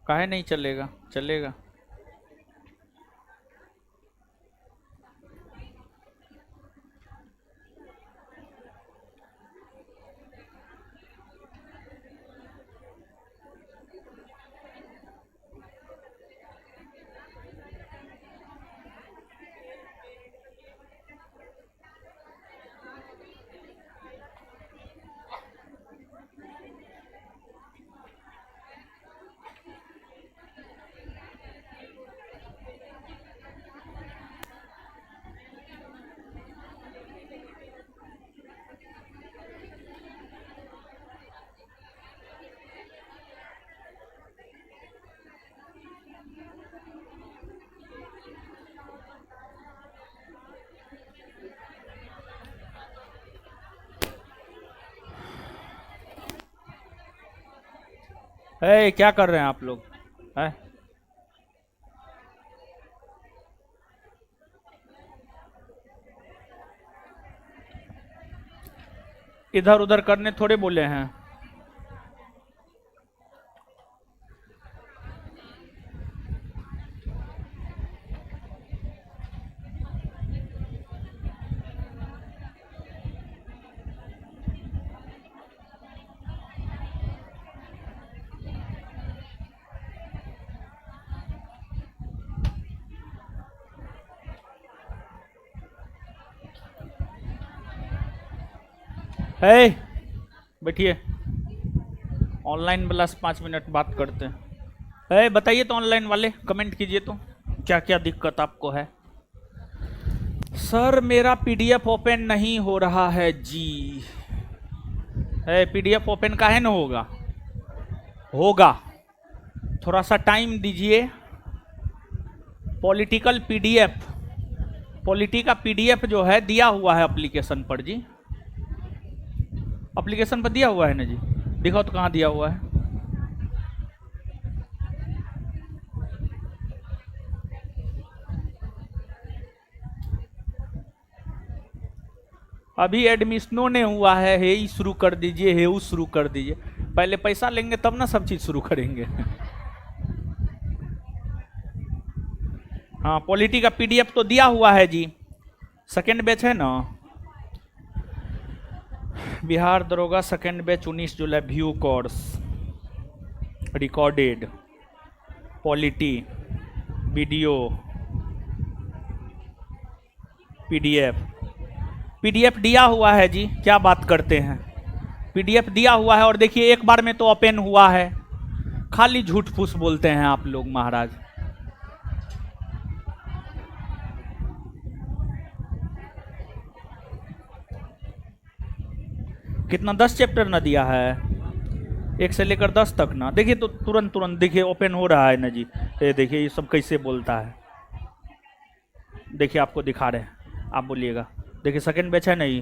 काहे नहीं चलेगा? चलेगा। क्या कर रहे हैं आप लोग? है इधर उधर करने थोड़े बोले हैं। बैठिए, ऑनलाइन प्लस 5 मिनट बात करते हैं। बताइए तो ऑनलाइन वाले कमेंट कीजिए तो क्या क्या दिक्कत आपको है। सर मेरा पीडीएफ ओपन नहीं हो रहा है जी। पीडीएफ ओपन काहे न होगा? होगा, थोड़ा सा टाइम दीजिए। पॉलिटिकल पीडीएफ, पॉलिटी का पीडीएफ जो है दिया हुआ है एप्लीकेशन पर जी। एप्लीकेशन पर दिया हुआ है ना जी, दिखाओ तो कहाँ दिया हुआ है। अभी एडमिशनों ने हुआ है, हे ही शुरू कर दीजिए, हे शुरू कर दीजिए। पहले पैसा लेंगे तब ना सब चीज शुरू करेंगे। हाँ, पॉलिटी का पीडीएफ तो दिया हुआ है जी, सेकेंड बैच है ना। बिहार दरोगा सेकेंड बैच 19 जुलाई view course recorded polity video PDF दिया हुआ है जी। क्या बात करते हैं, पीडीएफ दिया हुआ है और देखिए एक बार में तो ओपन हुआ है। खाली झूठ फूस बोलते हैं आप लोग महाराज। कितना 10 चैप्टर ना दिया है, 1 से लेकर 10 तक ना। देखिए तो तुरंत तुरंत देखिए ओपन हो रहा है ना जी। ये देखिए ये सब कैसे बोलता है, देखिए आपको दिखा रहे हैं, आप बोलिएगा। देखिए सेकंड बैच है नहीं,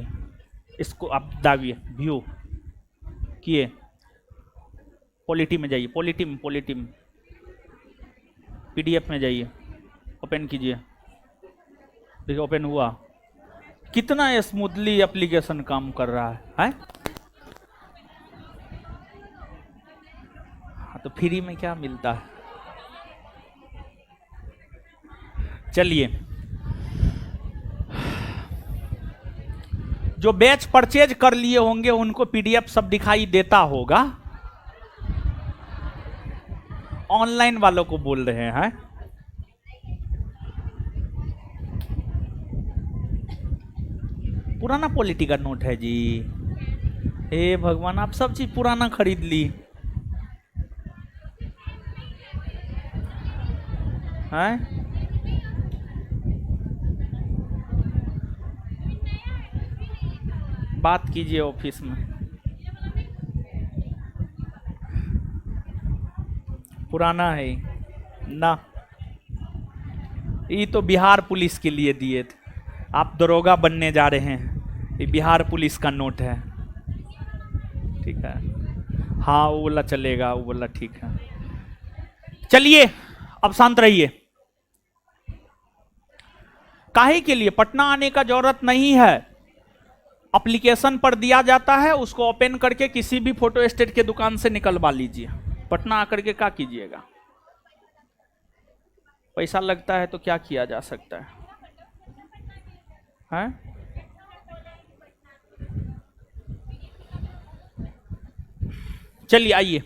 इसको आप दाबिए, व्यू किए, पॉलिटी में जाइए, पॉलिटी में पीडीएफ में जाइए, ओपन कीजिए। देखिए ओपन हुआ, कितना स्मूथली एप्लीकेशन काम कर रहा है? हाँ तो फ्री में क्या मिलता है। चलिए, जो बैच परचेज कर लिए होंगे उनको पीडीएफ सब दिखाई देता होगा। ऑनलाइन वालों को बोल रहे हैं। पुराना पॉलिटी का नोट है जी। हे भगवान, आप सब चीज पुराना खरीद ली हैं। बात कीजिए ऑफिस में। पुराना है ना, ये तो बिहार पुलिस के लिए दिए थे। आप दरोगा बनने जा रहे हैं, ये बिहार पुलिस का नोट है, ठीक है। हाँ वो बोला चलेगा, वो बोला ठीक है। चलिए अब शांत रहिए। काहे के लिए पटना आने का जरूरत नहीं है, एप्लीकेशन पर दिया जाता है, उसको ओपन करके किसी भी फोटो स्टेट के दुकान से निकलवा लीजिए। पटना आकर के क्या कीजिएगा, पैसा लगता है तो क्या किया जा सकता है, हैं? चलिए आइए,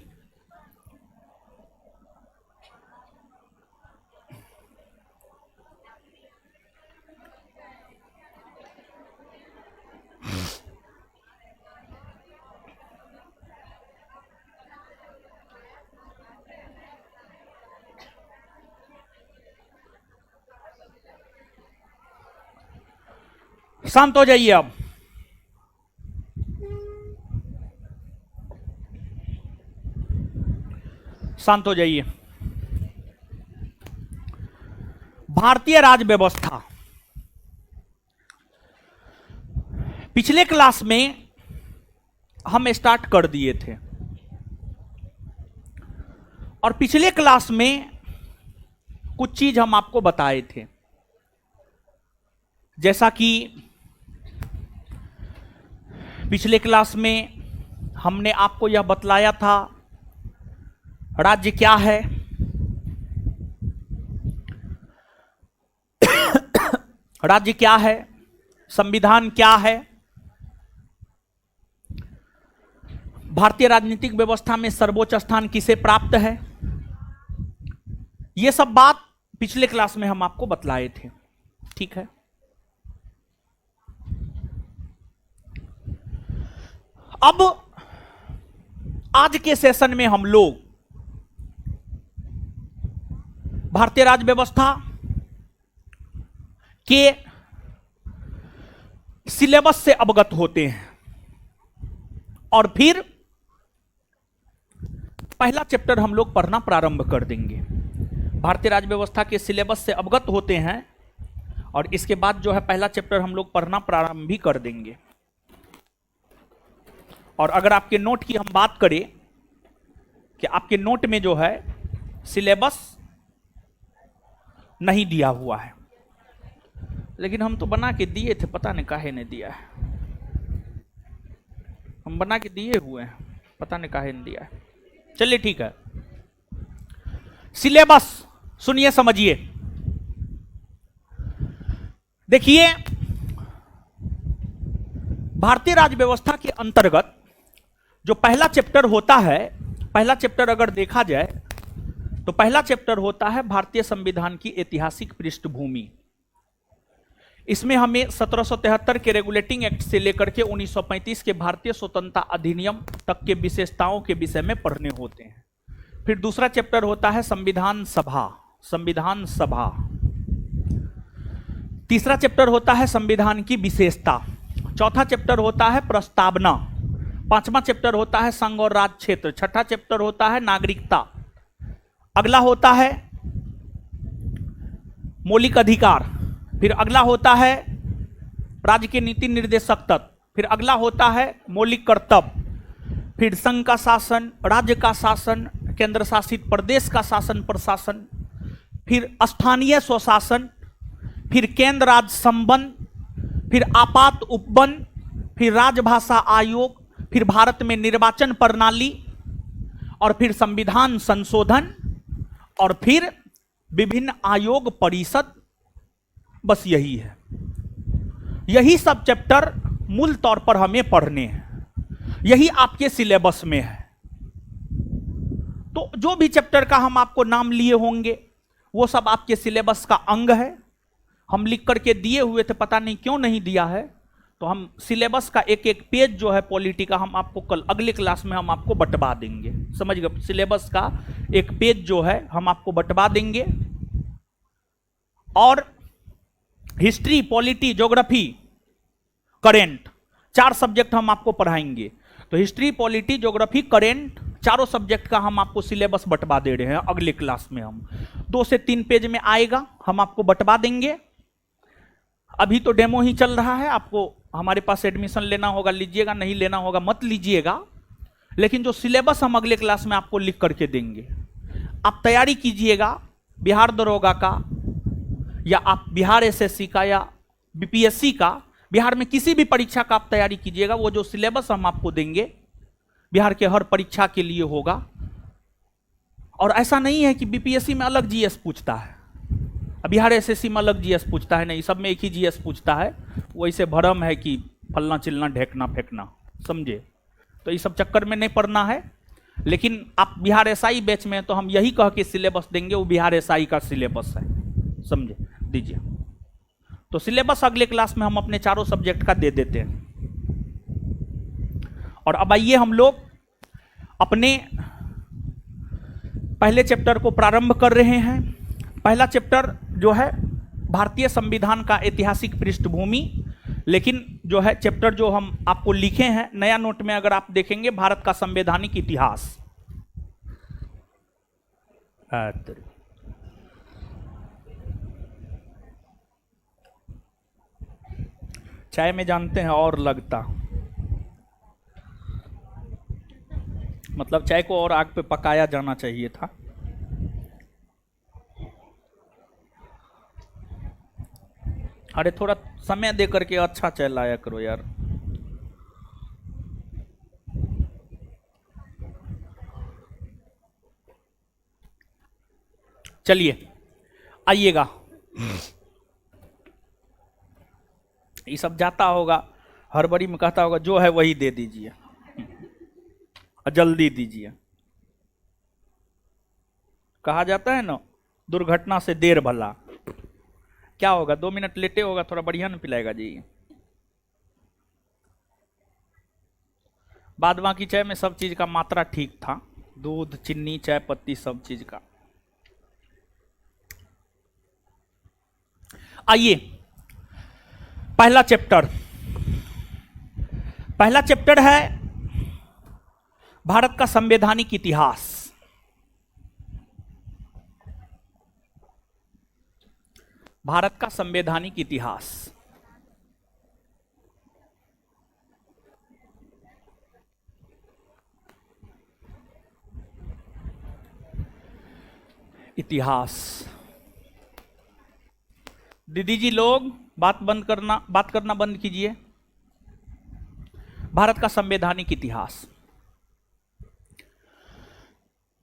शांत हो जाइए अब। शांत हो जाइए। भारतीय राज्य व्यवस्था, पिछले क्लास में हम स्टार्ट कर दिए थे और पिछले क्लास में कुछ चीज हम आपको बताए थे, जैसा कि पिछले क्लास में हमने आपको यह बतलाया था राज्य क्या है, राज्य क्या है, संविधान क्या है, भारतीय राजनीतिक व्यवस्था में सर्वोच्च स्थान किसे प्राप्त है। यह सब बात पिछले क्लास में हम आपको बतलाए थे, ठीक है। अब आज के सेशन में हम लोग भारतीय राज्य व्यवस्था के सिलेबस से अवगत होते हैं और फिर पहला चैप्टर हम लोग पढ़ना प्रारंभ कर देंगे। भारतीय राज्य व्यवस्था के सिलेबस से अवगत होते हैं और इसके बाद जो है पहला चैप्टर हम लोग पढ़ना प्रारंभ भी कर देंगे। और अगर आपके नोट की हम बात करें कि आपके नोट में जो है सिलेबस नहीं दिया हुआ है, लेकिन हम तो बना के दिए थे, पता नहीं काहे नहीं दिया है। हम बना के दिए हुए हैं, पता नहीं काहे नहीं दिया है। चलिए ठीक है, सिलेबस सुनिए समझिए। देखिए, भारतीय राज्य व्यवस्था के अंतर्गत जो पहला चैप्टर होता है, पहला चैप्टर अगर देखा जाए तो पहला चैप्टर होता है भारतीय संविधान की ऐतिहासिक पृष्ठभूमि। इसमें हमें 1773 के रेगुलेटिंग एक्ट से लेकर के 1935 के भारतीय स्वतंत्रता अधिनियम तक के विशेषताओं के विषय में पढ़ने होते हैं। फिर दूसरा चैप्टर होता है संविधान सभा, संविधान सभा। तीसरा चैप्टर होता है संविधान की विशेषता। चौथा चैप्टर होता है प्रस्तावना। पांचवा चैप्टर होता है संघ और राज्य क्षेत्र। छठा चैप्टर होता है नागरिकता। अगला होता है मौलिक अधिकार। फिर अगला होता है राज्य के नीति निर्देशक तत्व। फिर अगला होता है मौलिक कर्तव्य। फिर संघ का शासन, राज्य का शासन, केंद्र शासित प्रदेश का शासन प्रशासन, फिर स्थानीय स्वशासन, फिर केंद्र राज्य संबंध, फिर आपात उपबंध, फिर राजभाषा आयोग, फिर भारत में निर्वाचन प्रणाली, और फिर संविधान संशोधन, और फिर विभिन्न आयोग परिषद। बस यही है, यही सब चैप्टर मूल तौर पर हमें पढ़ने हैं, यही आपके सिलेबस में है। तो जो भी चैप्टर का हम आपको नाम लिए होंगे वो सब आपके सिलेबस का अंग है। हम लिख करके दिए हुए थे, पता नहीं क्यों नहीं दिया है, तो हम सिलेबस का एक एक पेज जो है पॉलिटी का हम आपको कल अगले क्लास में हम आपको बंटवा देंगे। समझ गए? सिलेबस का एक पेज जो है हम आपको बंटवा देंगे। और history, polity, geography, current, 4 subject हम आपको पढ़ाएंगे। तो हिस्ट्री, पॉलिटी, ज्योग्राफी, करेंट, चारों सब्जेक्ट का हम आपको सिलेबस बंटवा दे रहे हैं अगले क्लास में। हम 2 से 3 पेज में आएगा, हम आपको बंटवा देंगे। अभी तो डेमो ही चल रहा है, आपको हमारे पास एडमिशन लेना होगा लीजिएगा, नहीं लेना होगा मत लीजिएगा। लेकिन जो सिलेबस हम अगले क्लास में आपको लिख करके देंगे, आप तैयारी कीजिएगा बिहार दरोगा का, या आप बिहार एसएससी का, या बीपीएससी का, बिहार में किसी भी परीक्षा का आप तैयारी कीजिएगा। वो जो सिलेबस हम आपको देंगे बिहार के हर परीक्षा के लिए होगा। और ऐसा नहीं है कि बीपीएससी में अलग जीएस पूछता है, अब बिहार एसएससी में अलग जीएस पूछता है, नहीं सब में एक ही जीएस पूछता है। वैसे भरम है कि फलना चिलना ढेकना फेंकना, समझे? तो ये सब चक्कर में नहीं पड़ना है। लेकिन आप बिहार एसआई बैच में तो हम यही कह के सिलेबस देंगे, वो बिहार एसआई का सिलेबस है, समझे? दीजिए। तो सिलेबस अगले क्लास में हम अपने चारों सब्जेक्ट का दे देते हैं। और अब आइए हम लोग अपने पहले चैप्टर को प्रारंभ कर रहे हैं। पहला चैप्टर जो है भारतीय संविधान का ऐतिहासिक पृष्ठभूमि, लेकिन जो है चैप्टर जो हम आपको लिखे हैं नया नोट में अगर आप देखेंगे, भारत का संवैधानिक इतिहास। चाय में जानते हैं और लगता, मतलब चाय को और आग पे पकाया जाना चाहिए था। अरे थोड़ा समय दे करके अच्छा चाय लाया करो यार। चलिए आइएगा। ये सब जाता होगा, हड़बड़ी में कहता होगा जो है वही दे दीजिए, जल्दी दीजिए। कहा जाता है ना, दुर्घटना से देर भला। क्या होगा, 2 मिनट लेटे होगा, थोड़ा बढ़िया न पिलाएगा जी। बाद बाकी चाय में सब चीज का मात्रा ठीक था, दूध, चीनी, चाय पत्ती, सब चीज का। आइए पहला चैप्टर है भारत का संवैधानिक इतिहास। भारत का संवैधानिक इतिहास। इतिहास। दीदी जी लोग बात करना बंद कीजिए। भारत का संवैधानिक इतिहास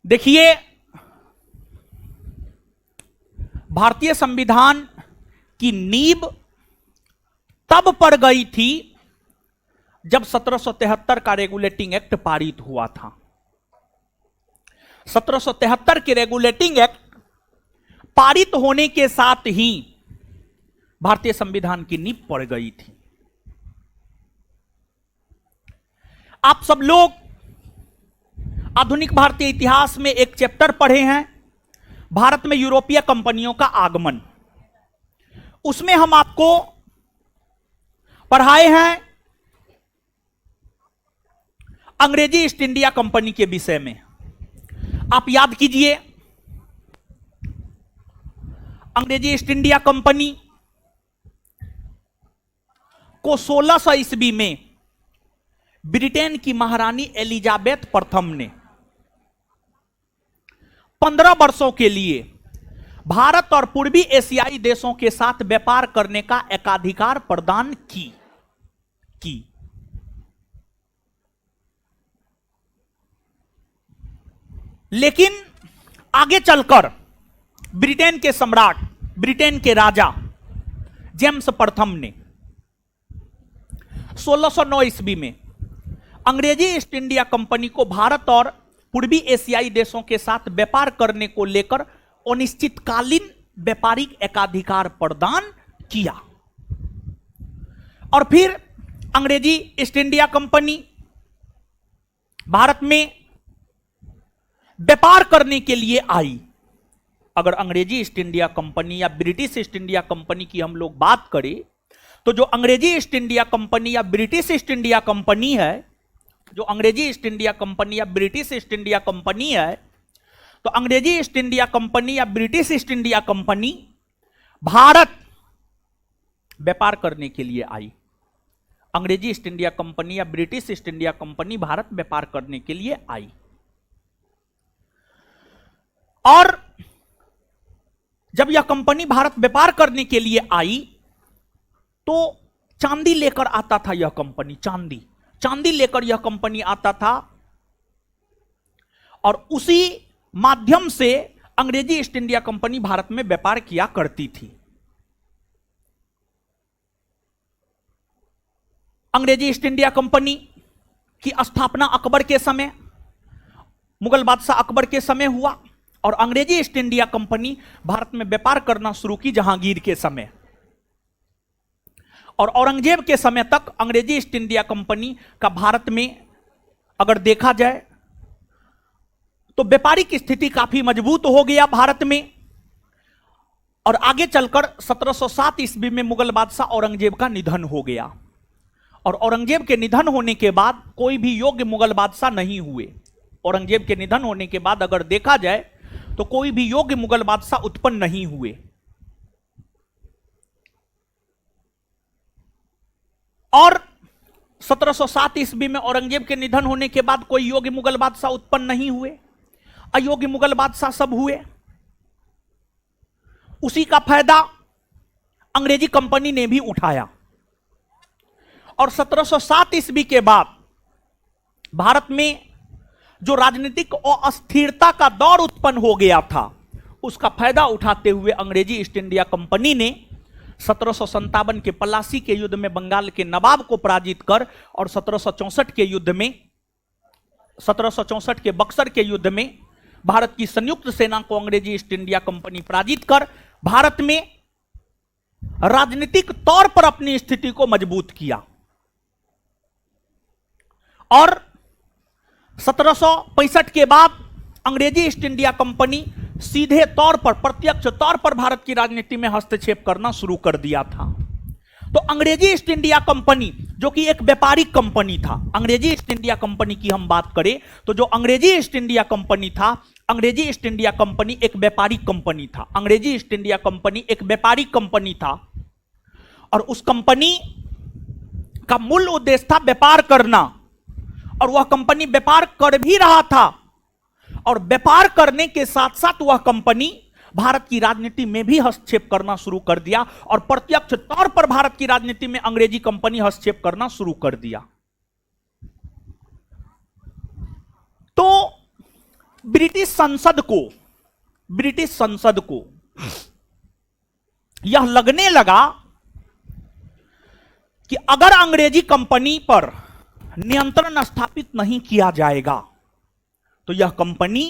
देखिए, भारतीय संविधान की नींव तब पड़ गई थी जब 1773 का रेगुलेटिंग एक्ट पारित हुआ था। 1773 के रेगुलेटिंग एक्ट पारित होने के साथ ही भारतीय संविधान की नींव पड़ गई थी। आप सब लोग आधुनिक भारतीय इतिहास में एक चैप्टर पढ़े हैं, भारत में यूरोपीय कंपनियों का आगमन। उसमें हम आपको पढ़ाए हैं अंग्रेजी ईस्ट इंडिया कंपनी के विषय में। आप याद कीजिए, अंग्रेजी ईस्ट इंडिया कंपनी को 1600 ईस्वी में ब्रिटेन की महारानी एलिजाबेथ प्रथम ने 15 वर्षों के लिए भारत और पूर्वी एशियाई देशों के साथ व्यापार करने का एकाधिकार प्रदान की। लेकिन आगे चलकर ब्रिटेन के सम्राट, ब्रिटेन के राजा जेम्स प्रथम ने 1609 ईस्वी में अंग्रेजी ईस्ट इंडिया कंपनी को भारत और पूर्वी एशियाई देशों के साथ व्यापार करने को लेकर अनिश्चितकालीन व्यापारिक एकाधिकार प्रदान किया। और फिर अंग्रेजी ईस्ट इंडिया कंपनी भारत में व्यापार करने के लिए आई। अगर अंग्रेजी ईस्ट इंडिया कंपनी या ब्रिटिश ईस्ट इंडिया कंपनी की हम लोग बात करें, तो जो अंग्रेजी ईस्ट इंडिया कंपनी या ब्रिटिश ईस्ट इंडिया कंपनी है, जो अंग्रेजी ईस्ट इंडिया कंपनी या ब्रिटिश ईस्ट इंडिया कंपनी है, तो अंग्रेजी ईस्ट इंडिया कंपनी या British east India company Bharat व्यापार करने के लिए आई। अंग्रेजी ईस्ट इंडिया कंपनी या British east India company Bharat व्यापार करने के लिए आई। और जब यह कंपनी भारत व्यापार करने के लिए आई तो चांदी लेकर आता था यह कंपनी, चांदी लेकर यह कंपनी आता था, और उसी माध्यम से अंग्रेजी ईस्ट इंडिया कंपनी भारत में व्यापार किया करती थी। अंग्रेजी ईस्ट इंडिया कंपनी की स्थापना अकबर के समय, मुगल बादशाह अकबर के समय हुआ और अंग्रेजी ईस्ट इंडिया कंपनी भारत में व्यापार करना शुरू की जहांगीर के समय, और औरंगजेब के समय तक अंग्रेजी ईस्ट इंडिया कंपनी का भारत में अगर देखा जाए तो व्यापारिक स्थिति काफी मजबूत हो गया भारत में। और आगे चलकर 1707 ईस्वी में मुगल बादशाह औरंगजेब का निधन हो गया, और औरंगजेब के निधन होने के बाद कोई भी योग्य मुगल बादशाह नहीं हुए। औरंगजेब के निधन होने के बाद अगर देखा जाए तो कोई भी योग्य मुगल बादशाह उत्पन्न नहीं हुए, और 1707 ईस्वी में औरंगजेब के निधन होने के बाद कोई योग्य मुगल बादशाह उत्पन्न नहीं हुए, अयोग्य मुगल बादशाह सब हुए। उसी का फायदा अंग्रेजी कंपनी ने भी उठाया, और 1707 ईस्वी के बाद भारत में जो राजनीतिक अस्थिरता का दौर उत्पन्न हो गया था, उसका फायदा उठाते हुए अंग्रेजी ईस्ट इंडिया कंपनी ने 1757 के पलासी के युद्ध में बंगाल के नवाब को पराजित कर, और 1764 के युद्ध में, 1764 के बक्सर के युद्ध में भारत की संयुक्त सेना को अंग्रेजी ईस्ट इंडिया कंपनी पराजित कर भारत में राजनीतिक तौर पर अपनी स्थिति को मजबूत किया। और 1765 के बाद अंग्रेजी ईस्ट इंडिया कंपनी सीधे तौर पर, प्रत्यक्ष तौर पर भारत की राजनीति में हस्तक्षेप करना शुरू कर दिया था। तो अंग्रेजी ईस्ट इंडिया कंपनी जो कि एक व्यापारिक कंपनी था, अंग्रेजी ईस्ट इंडिया कंपनी की हम बात करें तो जो अंग्रेजी ईस्ट इंडिया कंपनी था, अंग्रेजी ईस्ट इंडिया कंपनी एक व्यापारिक कंपनी था। अंग्रेजी ईस्ट इंडिया कंपनी एक व्यापारिक कंपनी था, और उस कंपनी का मूल उद्देश्य था व्यापार करना, और वह कंपनी व्यापार कर भी रहा था, और व्यापार करने के साथ साथ वह कंपनी भारत की राजनीति में भी हस्तक्षेप करना शुरू कर दिया, और प्रत्यक्ष तौर पर भारत की राजनीति में अंग्रेजी कंपनी हस्तक्षेप करना शुरू कर दिया। तो ब्रिटिश संसद को यह लगने लगा कि अगर अंग्रेजी कंपनी पर नियंत्रण स्थापित नहीं किया जाएगा तो यह कंपनी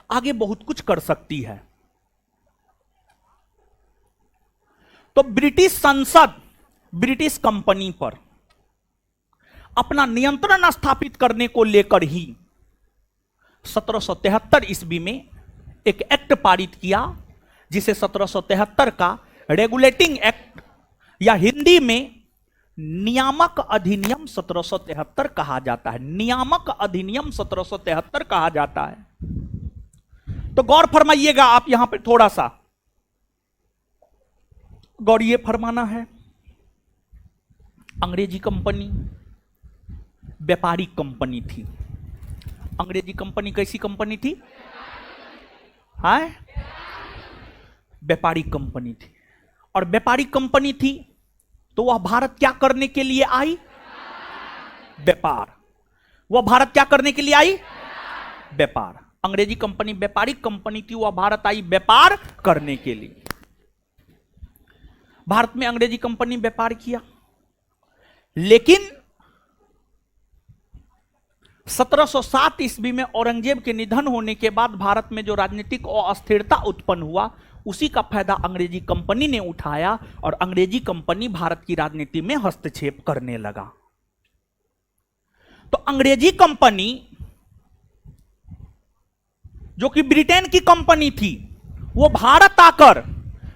आगे बहुत कुछ कर सकती है। तो ब्रिटिश संसद ब्रिटिश कंपनी पर अपना नियंत्रण स्थापित करने को लेकर ही 1773 ईस्वी में एक एक्ट पारित किया, जिसे 1773 का रेगुलेटिंग एक्ट या हिंदी में नियामक अधिनियम 1773 कहा जाता है। नियामक अधिनियम 1773 कहा जाता है। तो गौर फरमाइएगा आप यहां पे थोड़ा सा गौर ये फरमाना है, अंग्रेजी कंपनी व्यापारिक कंपनी थी। अंग्रेजी कंपनी कैसी कंपनी थी? हाँ, व्यापारिक कंपनी थी। और व्यापारिक कंपनी थी तो वह भारत क्या करने के लिए आई? व्यापार। वह भारत क्या करने के लिए आई? व्यापार। अंग्रेजी कंपनी व्यापारिक कंपनी थी, वह भारत आई व्यापार करने के लिए। भारत में अंग्रेजी कंपनी व्यापार किया, लेकिन 1707 ईस्वी में औरंगजेब के निधन होने के बाद भारत में जो राजनीतिक अस्थिरता उत्पन्न हुआ, उसी का फायदा अंग्रेजी कंपनी ने उठाया और अंग्रेजी कंपनी भारत की राजनीति में हस्तक्षेप करने लगा। तो अंग्रेजी कंपनी जो कि ब्रिटेन की कंपनी थी, वो भारत आकर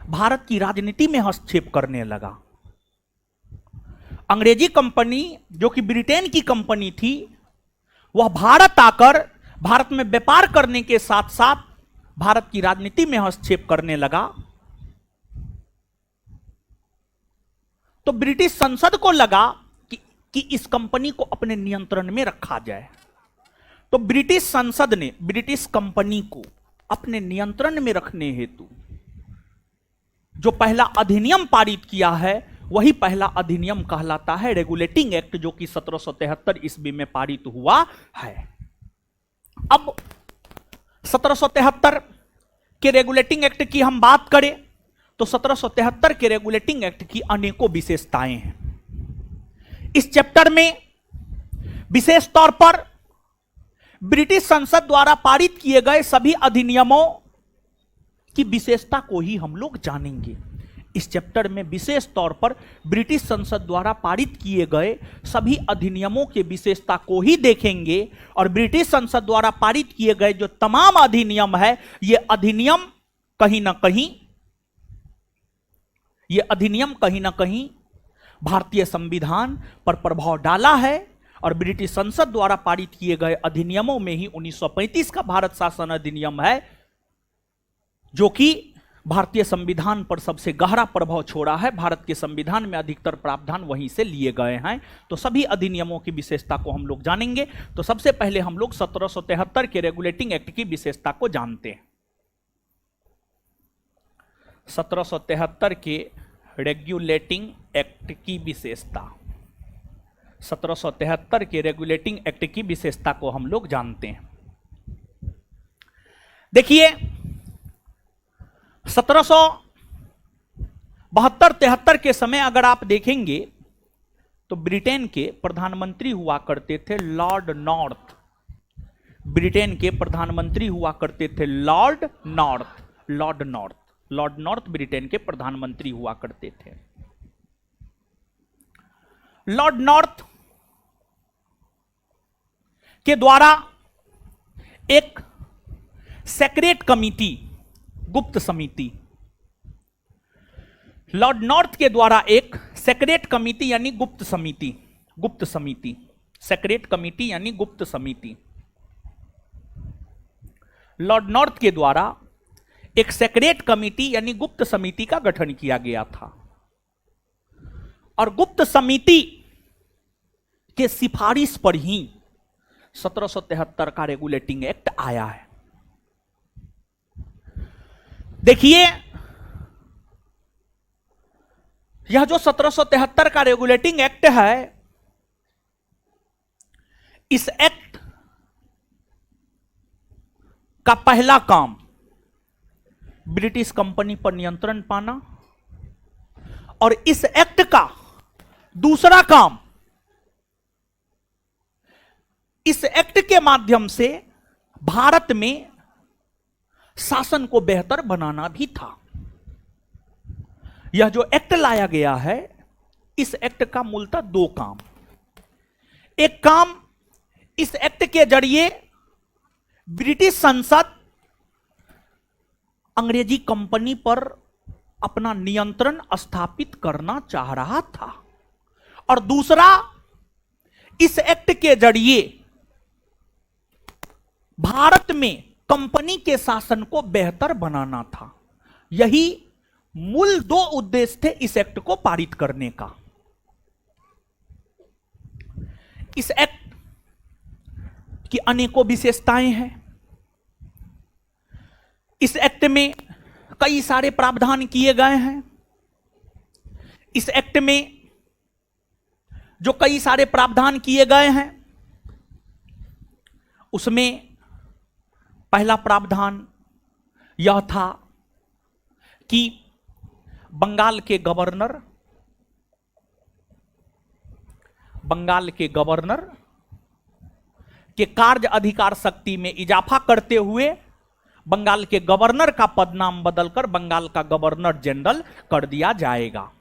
भारत की राजनीति में हस्तक्षेप करने लगा। अंग्रेजी कंपनी जो कि ब्रिटेन की कंपनी थी, वह भारत आकर भारत में व्यापार करने के साथ साथ भारत की राजनीति में हस्तक्षेप करने लगा। तो ब्रिटिश संसद को लगा कि इस कंपनी को अपने नियंत्रण में रखा जाए। तो ब्रिटिश संसद ने ब्रिटिश कंपनी को अपने नियंत्रण में रखने हेतु जो पहला अधिनियम पारित किया है, वही पहला अधिनियम कहलाता है रेगुलेटिंग एक्ट, जो कि 1773 ईस्वी में पारित हुआ है। अब 1773 के रेगुलेटिंग एक्ट की हम बात करें तो 1773 के रेगुलेटिंग एक्ट की अनेकों विशेषताएं हैं। इस चैप्टर में विशेष तौर पर ब्रिटिश संसद द्वारा पारित किए गए सभी अधिनियमों की विशेषता को ही हम लोग जानेंगे। इस चैप्टर में विशेष तौर पर ब्रिटिश संसद द्वारा पारित किए गए सभी अधिनियमों के विशेषता को ही देखेंगे और ब्रिटिश संसद द्वारा पारित किए गए जो तमाम अधिनियम है, ये अधिनियम कहीं ना कहीं भारतीय संविधान पर प्रभाव डाला है और ब्रिटिश संसद द्वारा पारित किए गए अधिनियमों में ही 1935 का भारत शासन अधिनियम है जो कि भारतीय संविधान पर सबसे गहरा प्रभाव छोड़ा है। भारत के संविधान में अधिकतर प्रावधान वहीं से लिए गए हैं। तो सभी अधिनियमों की विशेषता को हम लोग जानेंगे। तो सबसे पहले हम लोग 1773 के रेगुलेटिंग एक्ट की विशेषता को जानते हैं। 1773 के रेगुलेटिंग एक्ट की विशेषता, 1773 के रेगुलेटिंग एक्ट की विशेषता को हम लोग जानते हैं। देखिए 1772-73 के समय अगर आप देखेंगे तो ब्रिटेन के प्रधानमंत्री हुआ करते थे लॉर्ड नॉर्थ। ब्रिटेन के प्रधानमंत्री हुआ करते थे लॉर्ड नॉर्थ ब्रिटेन के प्रधानमंत्री हुआ करते थे। लॉर्ड नॉर्थ के द्वारा एक सेक्रेट कमिटी, गुप्त समिति, लॉर्ड नॉर्थ के द्वारा एक सेक्रेट कमिटी यानी गुप्त समिति, सेक्रेट कमिटी यानी गुप्त समिति, लॉर्ड नॉर्थ के द्वारा एक सेक्रेट कमिटी यानी गुप्त समिति का गठन किया गया था और गुप्त समिति के सिफारिश पर ही 1773 का रेगुलेटिंग एक्ट आया है। देखिए यह जो 1773 का रेगुलेटिंग एक्ट है, इस एक्ट का पहला काम ब्रिटिश कंपनी पर नियंत्रण पाना और इस एक्ट का दूसरा काम इस एक्ट के माध्यम से भारत में शासन को बेहतर बनाना भी था। यह जो एक्ट लाया गया है, इस एक्ट का मूलतः दो काम। एक काम, इस एक्ट के जरिए ब्रिटिश संसद अंग्रेजी कंपनी पर अपना नियंत्रण स्थापित करना चाह रहा था और दूसरा, इस एक्ट के जरिए भारत में कंपनी के शासन को बेहतर बनाना था। यही मूल दो उद्देश्य थे इस एक्ट को पारित करने का। इस एक्ट की अनेकों विशेषताएं हैं। इस एक्ट में कई सारे प्रावधान किए गए हैं। इस एक्ट में जो कई सारे प्रावधान किए गए हैं, उसमें पहला प्रावधान यह था कि बंगाल के गवर्नर के कार्य अधिकार शक्ति में इजाफा करते हुए बंगाल के गवर्नर का पदनाम बदलकर बंगाल का गवर्नर जनरल कर दिया जाएगा।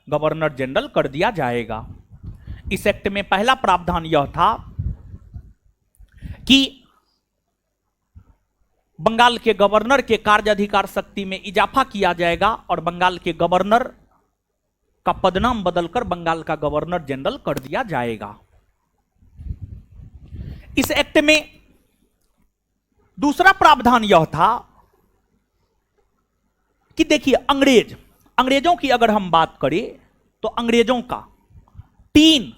गवर्नर जनरल कर दिया जाएगा। इस एक्ट में पहला प्रावधान यह था कि बंगाल के गवर्नर के कार्य अधिकार शक्ति में इजाफा किया जाएगा और बंगाल के गवर्नर का पदनाम बदलकर बंगाल का गवर्नर जनरल कर दिया जाएगा। इस एक्ट में दूसरा प्रावधान यह था कि देखिए, अंग्रेजों की अगर हम बात करें तो अंग्रेजों का 3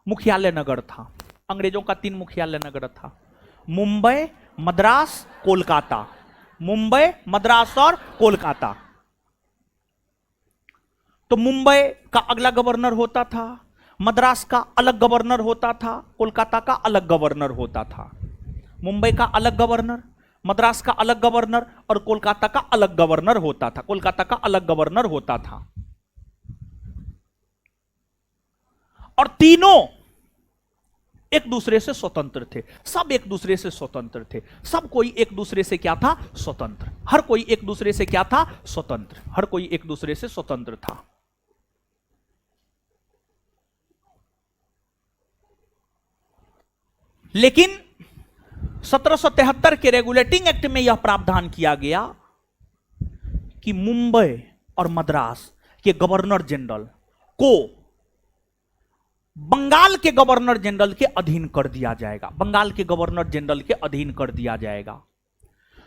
मुख्यालय नगर था। अंग्रेजों का 3 मुख्यालय नगर था, मुंबई, मद्रास, कोलकाता। मुंबई, मद्रास और कोलकाता। तो मुंबई का अगला गवर्नर होता था, मद्रास का अलग गवर्नर होता था, कोलकाता का अलग गवर्नर होता था। मुंबई का अलग गवर्नर, मद्रास का अलग गवर्नर और कोलकाता का अलग गवर्नर होता था, कोलकाता का अलग गवर्नर होता था। और तीनों एक दूसरे से स्वतंत्र थे, सब एक दूसरे से स्वतंत्र थे, सब कोई एक दूसरे से क्या था, स्वतंत्र। हर कोई एक दूसरे से क्या था, स्वतंत्र। हर कोई एक दूसरे से स्वतंत्र था। लेकिन 1773 के रेगुलेटिंग एक्ट में यह प्रावधान किया गया कि मुंबई और मद्रास के गवर्नर जनरल को बंगाल के गवर्नर जनरल के अधीन कर दिया जाएगा, बंगाल के गवर्नर जनरल के अधीन कर दिया जाएगा।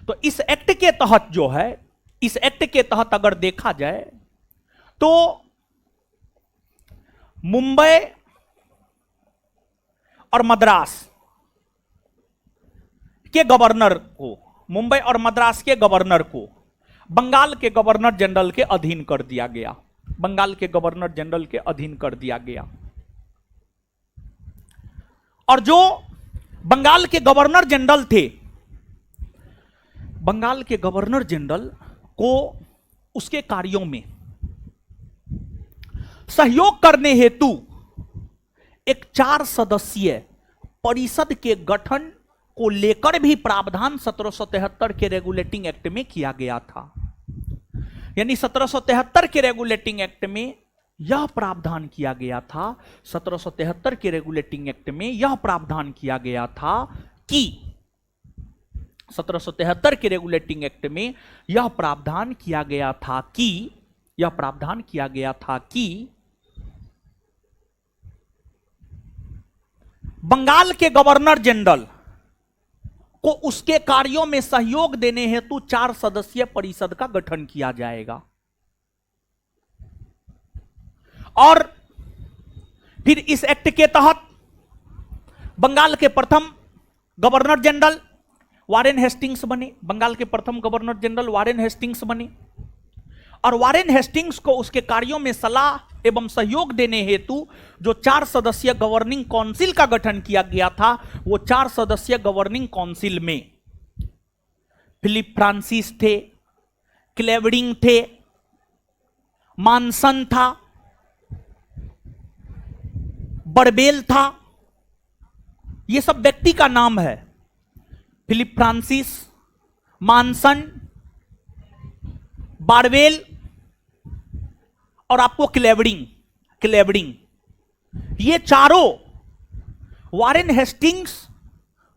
तो इस एक्ट के तहत जो है, इस एक्ट के तहत अगर देखा जाए तो मुंबई और मद्रास के गवर्नर को, मुंबई और मद्रास के गवर्नर को बंगाल के गवर्नर जनरल के अधीन कर दिया गया, बंगाल के गवर्नर जनरल के अधीन कर दिया गया। और जो बंगाल के गवर्नर जनरल थे, बंगाल के गवर्नर जनरल को उसके कार्यों में सहयोग करने हेतु एक 4 सदस्यीय परिषद के गठन को लेकर भी प्रावधान 1773 के रेगुलेटिंग एक्ट में किया गया था। यानी 1773 के रेगुलेटिंग एक्ट में यह प्रावधान किया गया था, 1773 के रेगुलेटिंग एक्ट में यह प्रावधान किया गया था कि 1773 के रेगुलेटिंग एक्ट में यह प्रावधान किया गया था कि, यह प्रावधान किया गया था कि बंगाल के गवर्नर जनरल को उसके कार्यों में सहयोग देने हेतु 4 सदस्यीय परिषद का गठन किया जाएगा। और फिर इस एक्ट के तहत बंगाल के प्रथम गवर्नर जनरल वारेन हेस्टिंग्स बने, बंगाल के प्रथम गवर्नर जनरल वारेन हेस्टिंग्स बने। और वारेन हेस्टिंग्स को उसके कार्यों में सलाह एवं सहयोग देने हेतु जो 4 सदस्यीय गवर्निंग काउंसिल का गठन किया गया था, वो 4 सदस्यीय गवर्निंग काउंसिल में फिलिप फ्रांसिस थे, क्लेवडिंग थे, मानसन था, बरबेल था। ये सब व्यक्ति का नाम है, फिलिप फ्रांसिस, मानसन, बारवेल और आपको क्लेवडिंग, ये चारों वारेन हेस्टिंग्स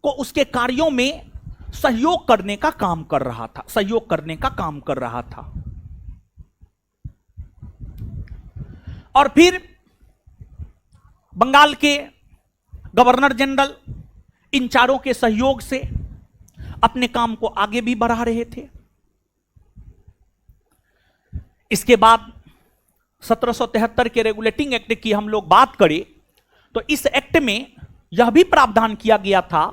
को उसके कार्यों में सहयोग करने का काम कर रहा था, सहयोग करने का काम कर रहा था। और फिर बंगाल के गवर्नर जनरल इन चारों के सहयोग से अपने काम को आगे भी बढ़ा रहे थे। इसके बाद 1773 के रेगुलेटिंग एक्ट की हम लोग बात करें तो इस एक्ट में यह भी प्रावधान किया गया था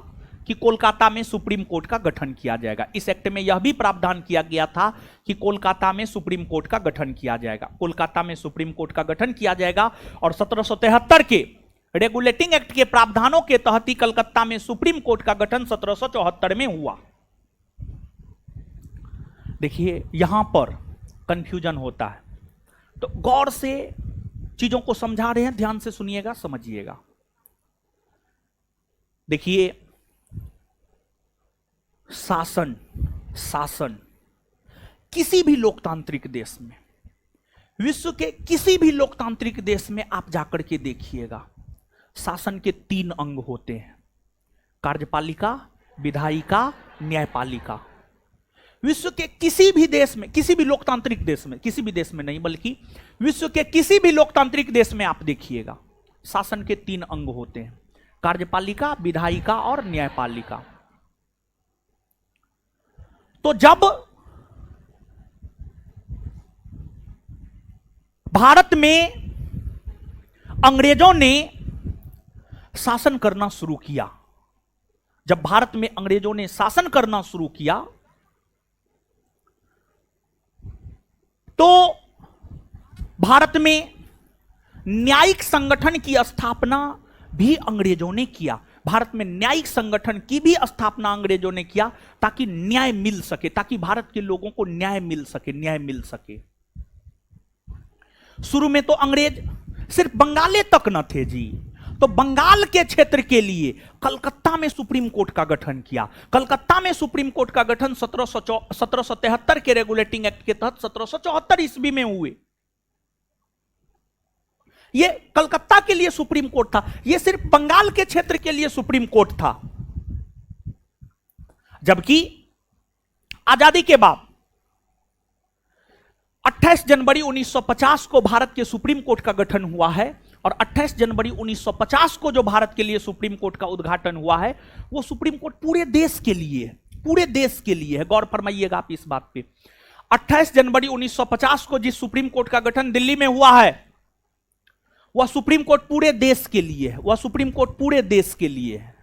कि कोलकाता में सुप्रीम कोर्ट का गठन किया जाएगा। इस एक्ट में यह भी प्रावधान किया गया था कि कोलकाता में सुप्रीम कोर्ट का गठन किया जाएगा, कोलकाता में सुप्रीम कोर्ट का गठन किया जाएगा। और 1773 के रेगुलेटिंग एक्ट के प्रावधानों के तहत ही कलकत्ता में सुप्रीम कोर्ट का गठन 1774 में हुआ। देखिए यहां पर कंफ्यूजन होता है, तो गौर से चीजों को समझा रहे हैं, ध्यान से सुनिएगा, समझिएगा। देखिए शासन किसी भी लोकतांत्रिक देश में, विश्व के किसी भी लोकतांत्रिक देश में आप जाकर के देखिएगा, शासन के 3 अंग होते हैं, कार्यपालिका, विधायिका, न्यायपालिका। विश्व के किसी भी देश में, किसी भी लोकतांत्रिक देश में, किसी भी देश में नहीं बल्कि विश्व के किसी भी लोकतांत्रिक देश में आप देखिएगा शासन के 3 अंग होते हैं, कार्यपालिका, विधायिका और न्यायपालिका। तो जब भारत में अंग्रेजों ने शासन करना शुरू किया, जब भारत में अंग्रेजों ने शासन करना शुरू किया तो भारत में न्यायिक संगठन की स्थापना भी अंग्रेजों ने किया। भारत में न्यायिक संगठन की भी स्थापना अंग्रेजों ने किया ताकि न्याय मिल सके, ताकि भारत के लोगों को न्याय मिल सके, न्याय मिल सके। शुरू में तो अंग्रेज सिर्फ बंगाले तक न थे जी, तो बंगाल के क्षेत्र के लिए कलकत्ता में सुप्रीम कोर्ट का गठन किया। कलकत्ता में सुप्रीम कोर्ट का गठन 1773 के रेगुलेटिंग एक्ट के तहत 1774 ईस्वी में हुए। यह कलकत्ता के लिए सुप्रीम कोर्ट था, यह सिर्फ बंगाल के क्षेत्र के लिए सुप्रीम कोर्ट था। जबकि आजादी के बाद 28 जनवरी 1950 को भारत के सुप्रीम कोर्ट का गठन हुआ है, और 28 जनवरी 1950 को जो भारत के लिए सुप्रीम कोर्ट का उद्घाटन हुआ है, वो सुप्रीम कोर्ट पूरे देश के लिए है, पूरे देश के लिए है। गौर फरमाइएगा आप इस बात पे। 28 जनवरी 1950 को जिस सुप्रीम कोर्ट का गठन दिल्ली में हुआ है, वह सुप्रीम कोर्ट पूरे देश के लिए है, वह सुप्रीम कोर्ट पूरे देश के लिए है।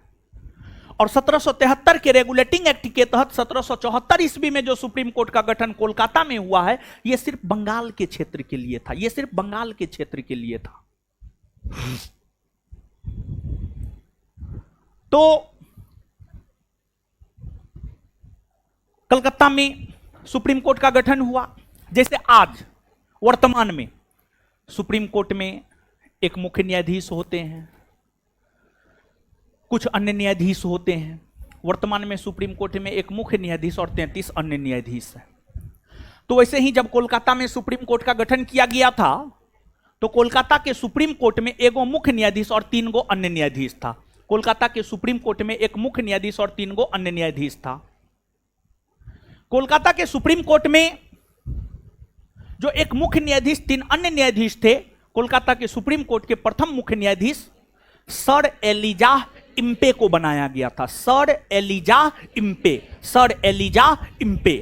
और 1773 के रेगुलेटिंग एक्ट के तहत 1774 ईस्वी में जो सुप्रीम कोर्ट का गठन कोलकाता में हुआ है, यह सिर्फ बंगाल के क्षेत्र के लिए था, यह सिर्फ बंगाल के क्षेत्र के लिए था। तो कलकत्ता में सुप्रीम कोर्ट का गठन हुआ। जैसे आज वर्तमान में सुप्रीम कोर्ट में एक मुख्य न्यायाधीश होते हैं, कुछ अन्य न्यायाधीश होते हैं। वर्तमान में सुप्रीम कोर्ट में एक मुख्य न्यायाधीश और 33 अन्य न्यायाधीश हैं। तो वैसे ही जब कोलकाता में सुप्रीम कोर्ट का गठन किया गया था, तो कोलकाता के सुप्रीम कोर्ट में एगो मुख्य न्यायाधीश और 3 गो अन्य न्यायाधीश था। कोलकाता के सुप्रीम कोर्ट में एक मुख्य न्यायाधीश और 3 गो अन्य न्यायाधीश था। कोलकाता के सुप्रीम कोर्ट में जो एक मुख्य न्यायाधीश, 3 अन्य न्यायाधीश थे, कोलकाता के सुप्रीम कोर्ट के प्रथम मुख्य न्यायाधीश सर एलिजाह इम्पे को बनाया गया था। Sir Elijah Impey, sir Elijah Impey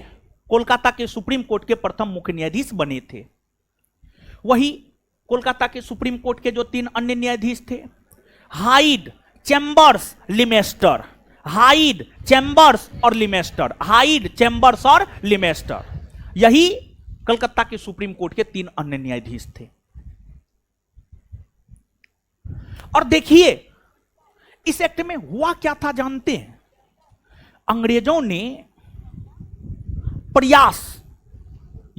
Kolkata के सुप्रीम कोर्ट के प्रथम मुख्य न्यायाधीश बने थे। वही कोलकाता के सुप्रीम कोर्ट के जो 3 अन्य न्यायाधीश थे, हाइड, चैम्बर्स, लिमेस्टर, हाइड, चैम्बर्स और लिमेस्टर, हाइड, चैम्बर्स और लिमेस्टर, यही कलकत्ता के सुप्रीम कोर्ट के 3 अन्य न्यायाधीश थे। और देखिए इस एक्ट में हुआ क्या था जानते हैं? अंग्रेजों ने प्रयास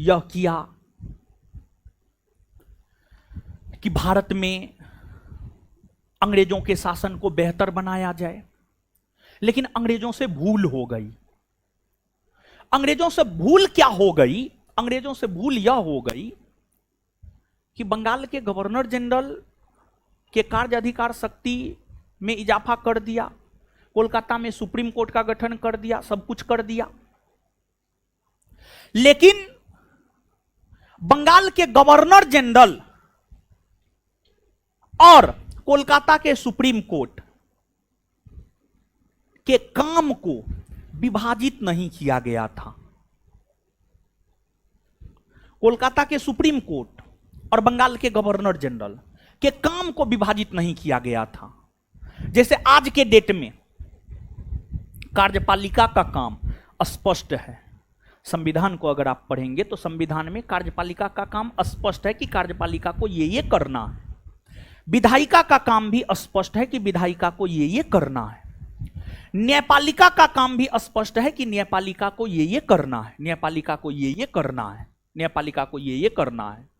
यह किया कि भारत में अंग्रेजों के शासन को बेहतर बनाया जाए, लेकिन अंग्रेजों से भूल हो गई। अंग्रेजों से भूल क्या हो गई? अंग्रेजों से भूल यह हो गई कि बंगाल के गवर्नर जनरल के कार्य अधिकार शक्ति में इजाफा कर दिया, कोलकाता में सुप्रीम कोर्ट का गठन कर दिया, सब कुछ कर दिया, लेकिन बंगाल के गवर्नर जनरल और कोलकाता के सुप्रीम कोर्ट के काम को विभाजित नहीं किया गया था। कोलकाता के सुप्रीम कोर्ट और बंगाल के गवर्नर जनरल के काम को विभाजित नहीं किया गया था। जैसे आज के डेट में कार्यपालिका का काम स्पष्ट है। संविधान को अगर आप पढ़ेंगे तो संविधान में कार्यपालिका का काम स्पष्ट है कि कार्यपालिका को ये करना है। विधायिका का काम भी स्पष्ट है कि विधायिका को ये करना है। न्यायपालिका का काम भी स्पष्ट है कि न्यायपालिका को ये करना है, न्यायपालिका को ये करना है, न्यायपालिका को ये करना है।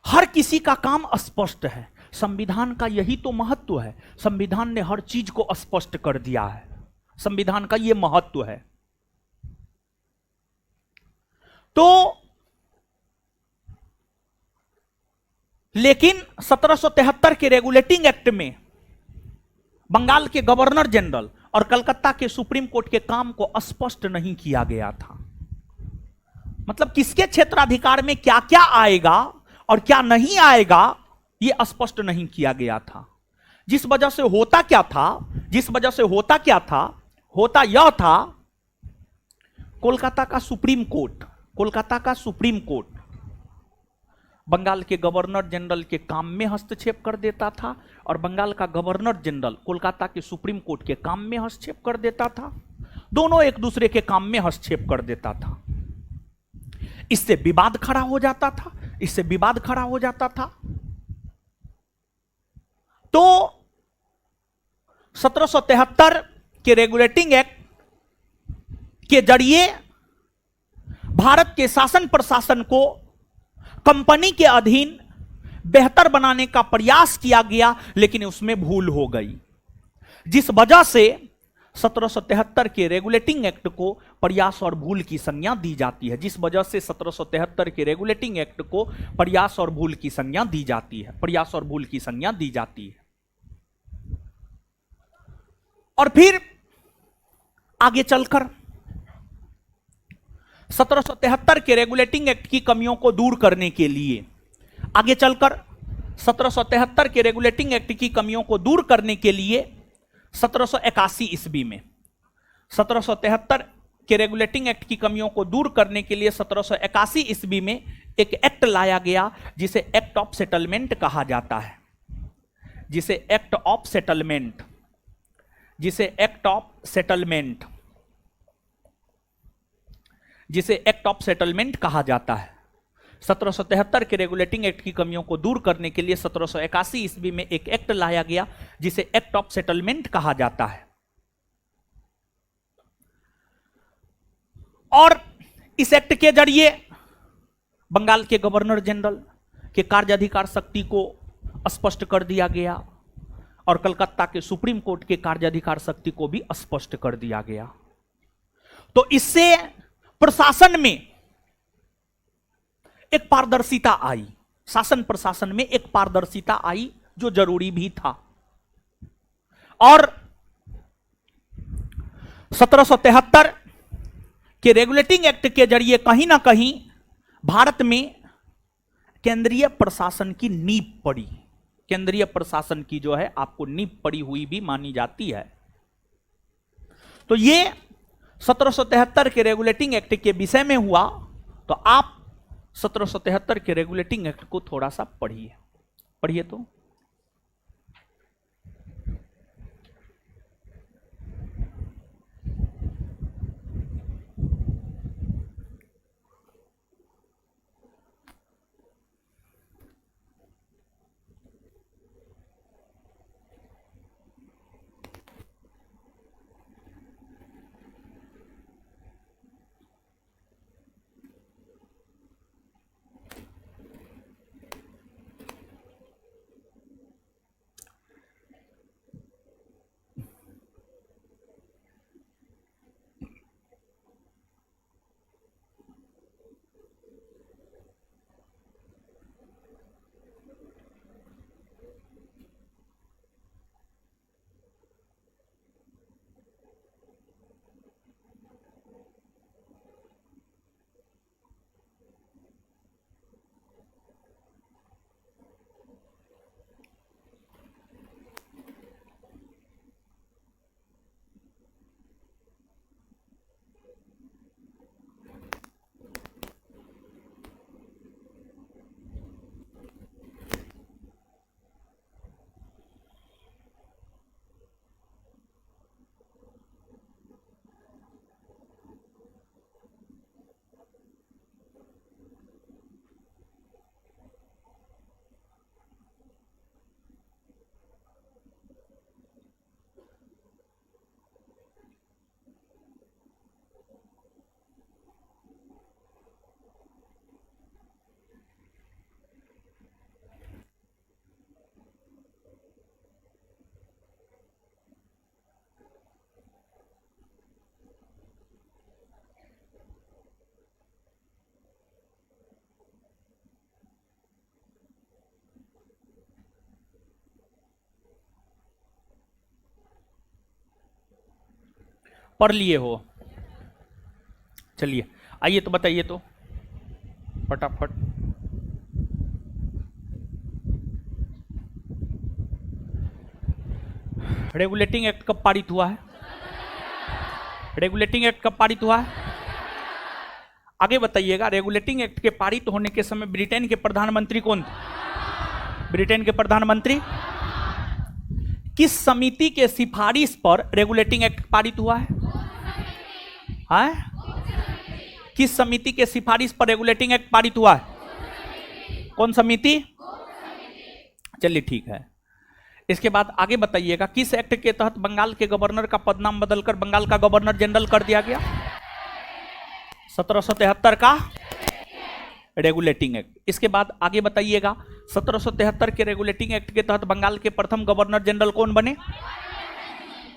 हर किसी का काम स्पष्ट है। संविधान का यही तो महत्व है। संविधान ने हर चीज को स्पष्ट कर दिया है। संविधान का यह महत्व है। तो लेकिन 1773 के रेगुलेटिंग एक्ट में बंगाल के गवर्नर जनरल और कलकत्ता के सुप्रीम कोर्ट के काम को स्पष्ट नहीं किया गया था। मतलब किसके क्षेत्राधिकार में क्या क्या आएगा और क्या नहीं आएगा, यह स्पष्ट नहीं किया गया था। जिस वजह से होता क्या था, होता यह था, कोलकाता का सुप्रीम कोर्ट बंगाल के गवर्नर जनरल के काम में हस्तक्षेप कर देता था और बंगाल का गवर्नर जनरल कोलकाता के सुप्रीम कोर्ट के काम में हस्तक्षेप कर देता था। दोनों एक दूसरे के काम में हस्तक्षेप कर देता था। इससे विवाद खड़ा हो जाता था। तो 1773 के रेगुलेटिंग एक्ट के जरिए भारत के शासन प्रशासन को कंपनी के अधीन बेहतर बनाने का प्रयास किया गया, लेकिन उसमें भूल हो गई, जिस वजह से 1773 के रेगुलेटिंग एक्ट को प्रयास और भूल की संज्ञा दी जाती है। जिस वजह से 1773 के रेगुलेटिंग एक्ट को प्रयास और भूल की संज्ञा दी जाती है, प्रयास और भूल की संज्ञा दी जाती है। और फिर आगे चलकर 1773 के रेगुलेटिंग एक्ट की कमियों को दूर करने के लिए, आगे चलकर 1773 के रेगुलेटिंग एक्ट की कमियों को दूर करने के लिए 1781 ईस्वी में, 1773 के रेगुलेटिंग एक्ट की कमियों को दूर करने के लिए 1781 ईस्वी में एक एक्ट लाया गया, जिसे एक्ट ऑफ सेटलमेंट कहा जाता है, जिसे एक्ट ऑफ सेटलमेंट, जिसे एक्ट ऑफ सेटलमेंट, जिसे एक्ट ऑफ सेटलमेंट कहा जाता है। 1773 के रेगुलेटिंग एक्ट की कमियों को दूर करने के लिए 1781 ईस्वी में एक एक्ट लाया गया, जिसे एक्ट ऑफ सेटलमेंट कहा जाता है। और इस एक्ट के जरिए बंगाल के गवर्नर जनरल के कार्याधिकार शक्ति को स्पष्ट कर दिया गया और कलकत्ता के सुप्रीम कोर्ट के कार्याधिकार शक्ति को भी स्पष्ट कर दिया गया। तो इससे प्रशासन में एक पारदर्शिता आई, शासन प्रशासन में एक पारदर्शिता आई, जो जरूरी भी था। और 1773 के रेगुलेटिंग एक्ट के जरिए कहीं ना कहीं भारत में केंद्रीय प्रशासन की नींव पड़ी, केंद्रीय प्रशासन की जो है आपको नींव पड़ी हुई भी मानी जाती है। तो ये 1773 के रेगुलेटिंग एक्ट के विषय में हुआ। तो आप 1773 के रेगुलेटिंग एक्ट को थोड़ा सा पढ़िए, पढ़िए तो। पढ़ लिए हो? चलिए आइए तो बताइए तो फटाफट। रेगुलेटिंग एक्ट कब पारित हुआ है? रेगुलेटिंग एक्ट कब पारित हुआ है? आगे बताइएगा। रेगुलेटिंग एक्ट के पारित होने के समय ब्रिटेन के प्रधानमंत्री कौन थे? ब्रिटेन के प्रधानमंत्री किस समिति के सिफारिश पर रेगुलेटिंग एक्ट पारित हुआ है? किस समिति के सिफारिश पर रेगुलेटिंग एक्ट पारित हुआ है? कौन समिति? चलिए ठीक है। इसके बाद आगे बताइएगा, किस एक्ट के तहत बंगाल के गवर्नर का पदनाम बदलकर बंगाल का गवर्नर जनरल कर दिया गया? 1773 का रेगुलेटिंग एक्ट। इसके बाद आगे बताइएगा, 1773 के रेगुलेटिंग एक्ट के तहत बंगाल के प्रथम गवर्नर जनरल कौन बने?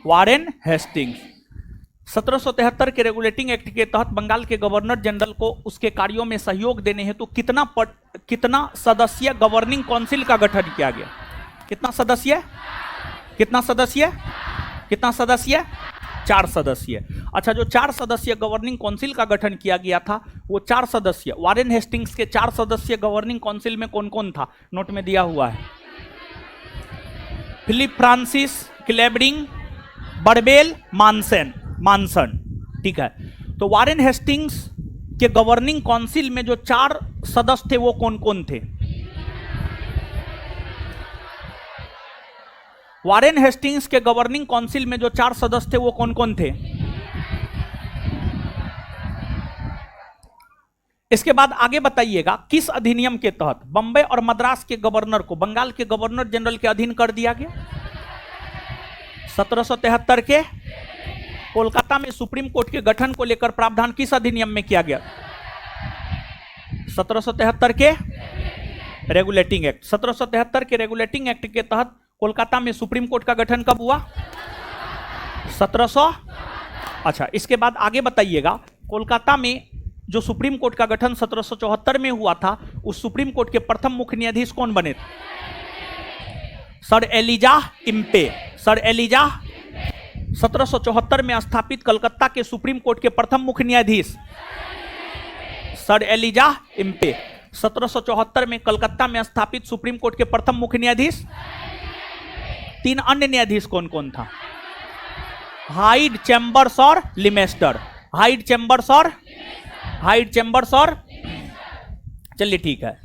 Warren Hastings. 1773 के रेगुलेटिंग एक्ट के तहत बंगाल के गवर्नर जनरल को उसके कार्यों में सहयोग देने हेतु कितना सदस्यीय गवर्निंग काउंसिल का गठन किया गया? कितना सदस्य? कितना सदस्य? कितना सदस्य? 4 सदस्य। अच्छा, जो 4 सदस्यीय गवर्निंग काउंसिल का गठन किया गया था, वो 4 सदस्य वारेन हेस्टिंग्स के 4 सदस्यीय गवर्निंग काउंसिल में कौन कौन था? नोट में दिया हुआ है। Philip Francis, Clavering, Barwell, Monson. ठीक है। तो वारेन हेस्टिंग्स के गवर्निंग काउंसिल में जो 4 सदस्य थे वो कौन कौन थे? वारेन हेस्टिंग्स के गवर्निंग काउंसिल में जो 4 सदस्य थे वो कौन कौन थे? इसके बाद आगे बताइएगा, किस अधिनियम के तहत बंबई और मद्रास के गवर्नर को बंगाल के गवर्नर जनरल के अधीन कर दिया गया? 1773 के कोलकाता में सुप्रीम कोर्ट के गठन को लेकर प्रावधान किस अधिनियम में किया गया? 1773 के रेगुलेटिंग एक्ट। 1773 के रेगुलेटिंग एक्ट के तहत कोलकाता में सुप्रीम कोर्ट का गठन कब हुआ? 1700। अच्छा, इसके बाद आगे बताइएगा, कोलकाता में जो सुप्रीम कोर्ट का गठन 1774 में हुआ था, उस सुप्रीम कोर्ट के प्रथम मुख्य न्यायाधीश कौन बने? Sir Elijah Impey. Sir Elijah 1774 में स्थापित कलकत्ता के सुप्रीम कोर्ट के प्रथम मुख्य न्यायाधीश सर एलिजाह इम्पे। 1774 में कलकत्ता में स्थापित सुप्रीम कोर्ट के प्रथम मुख्य न्यायाधीश। 3 अन्य न्यायाधीश कौन कौन था? हाइड, चैम्बर्स और लिमेस्टर। हाइड, चैम्बर्स और चलिए ठीक है।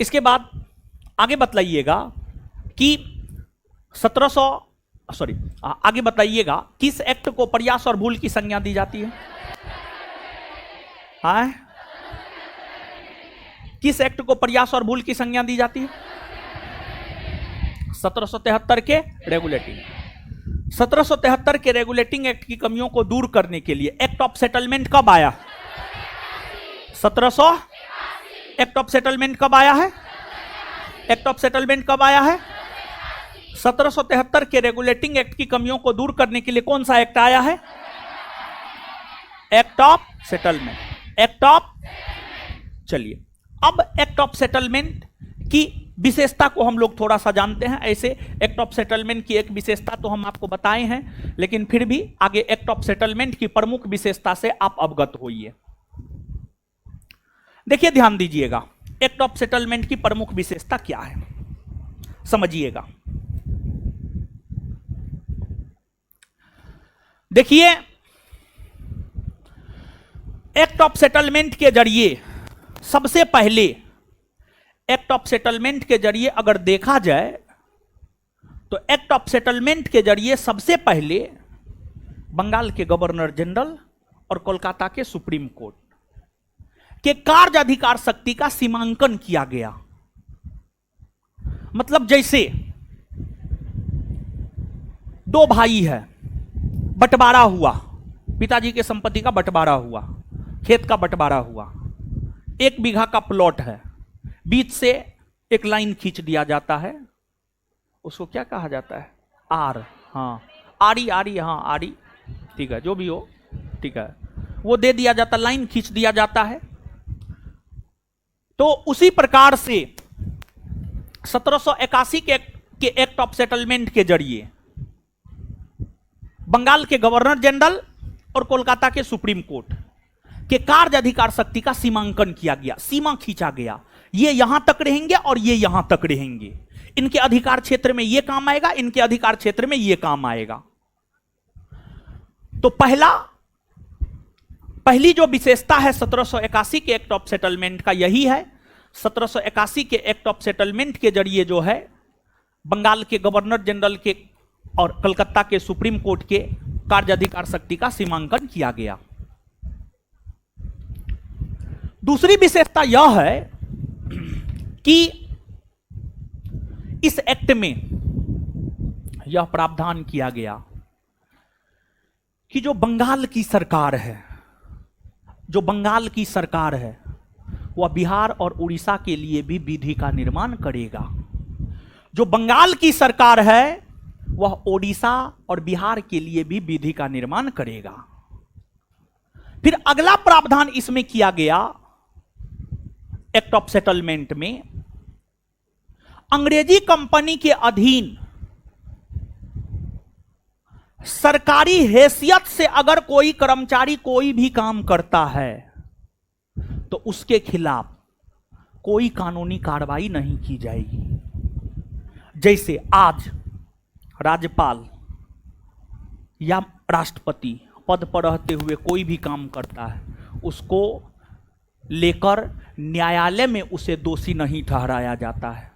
इसके बाद आगे बतलाइएगा कि आगे बताइएगा, किस एक्ट को प्रयास और भूल की संज्ञा दी जाती है? हाँ, किस एक्ट को प्रयास और भूल की संज्ञा दी जाती है? 1773 के रेगुलेटिंग। 1773 के रेगुलेटिंग एक्ट की कमियों को दूर करने के लिए एक्ट ऑफ सेटलमेंट कब आया? 1700। एक्ट ऑफ सेटलमेंट कब आया है? एक्ट ऑफ सेटलमेंट कब आया है? 1773 के रेगुलेटिंग एक्ट की कमियों को दूर करने के लिए कौन सा एक्ट आया है? Act of settlement. Act of, चलिए अब एक्ट ऑफ सेटलमेंट की विशेषता को हम लोग थोड़ा सा जानते हैं। ऐसे एक्ट ऑफ सेटलमेंट की एक विशेषता तो हम आपको बताए हैं, लेकिन फिर भी आगे एक्ट ऑफ सेटलमेंट की प्रमुख विशेषता से आप अवगत होइए। देखिए, ध्यान दीजिएगा, एक्ट ऑफ सेटलमेंट की प्रमुख विशेषता क्या है, समझिएगा। देखिए, एक्ट ऑफ सेटलमेंट के जरिए सबसे पहले, एक्ट ऑफ सेटलमेंट के जरिए अगर देखा जाए तो एक्ट ऑफ सेटलमेंट के जरिए सबसे पहले बंगाल के गवर्नर जनरल और कोलकाता के सुप्रीम कोर्ट के कार्य अधिकार शक्ति का सीमांकन किया गया। मतलब जैसे 2 भाई है, बंटवारा हुआ, पिताजी के संपत्ति का बंटवारा हुआ, खेत का बंटवारा हुआ, 1 बीघा का प्लॉट है, बीच से एक लाइन खींच दिया जाता है, उसको क्या कहा जाता है? आर, हाँ आरी, हाँ आरी, ठीक है, जो भी हो, ठीक है, वो दे दिया जाता, लाइन खींच दिया जाता है। तो उसी प्रकार से 1781 के एक्ट ऑफ सेटलमेंट के जरिए बंगाल के गवर्नर जनरल और कोलकाता के सुप्रीम कोर्ट के कार्य अधिकार शक्ति का सीमांकन किया गया, सीमा खींचा गया। ये यहां तक रहेंगे और ये यहां तक रहेंगे, इनके अधिकार क्षेत्र में ये काम आएगा, इनके अधिकार क्षेत्र में ये काम आएगा। तो पहली जो विशेषता है 1781 के एक्ट ऑफ सेटलमेंट का यही है। 1781 के एक्ट ऑफ सेटलमेंट के जरिए जो है बंगाल के गवर्नर जनरल के और कलकत्ता के सुप्रीम कोर्ट के कार्य अधिकार शक्ति का सीमांकन किया गया। दूसरी विशेषता यह है कि इस एक्ट में यह प्रावधान किया गया कि जो बंगाल की सरकार है, वह बिहार और उड़ीसा के लिए भी विधि का निर्माण करेगा। जो बंगाल की सरकार है वह ओडिशा और बिहार के लिए भी विधि का निर्माण करेगा। फिर अगला प्रावधान इसमें किया गया एक्ट ऑफ सेटलमेंट में, अंग्रेजी कंपनी के अधीन सरकारी हैसियत से अगर कोई कर्मचारी कोई भी काम करता है तो उसके खिलाफ कोई कानूनी कार्रवाई नहीं की जाएगी। जैसे आज राज्यपाल या राष्ट्रपति पद पर रहते हुए कोई भी काम करता है, उसको लेकर न्यायालय में उसे दोषी नहीं ठहराया जाता है।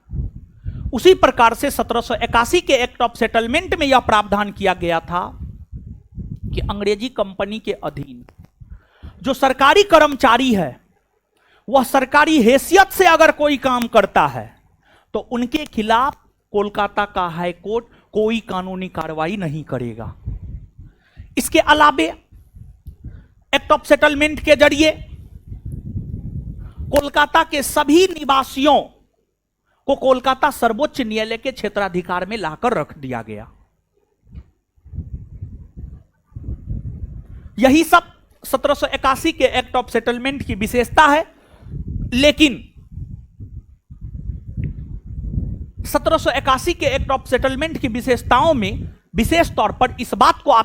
उसी प्रकार से 1781 के एक्ट ऑफ सेटलमेंट में यह प्रावधान किया गया था कि अंग्रेजी कंपनी के अधीन जो सरकारी कर्मचारी है, वह सरकारी हैसियत से अगर कोई काम करता है तो उनके खिलाफ कोलकाता का हाई कोर्ट कोई कानूनी कार्रवाई नहीं करेगा। इसके अलावे एक्ट ऑफ सेटलमेंट के जरिए कोलकाता के सभी निवासियों को कोलकाता सर्वोच्च न्यायालय के क्षेत्राधिकार में लाकर रख दिया गया। यही सब 1781 के एक्ट ऑफ सेटलमेंट की विशेषता है। लेकिन 1781 के एक्ट ऑफ सेटलमेंट की विशेषताओं में विशेष तौर पर आपको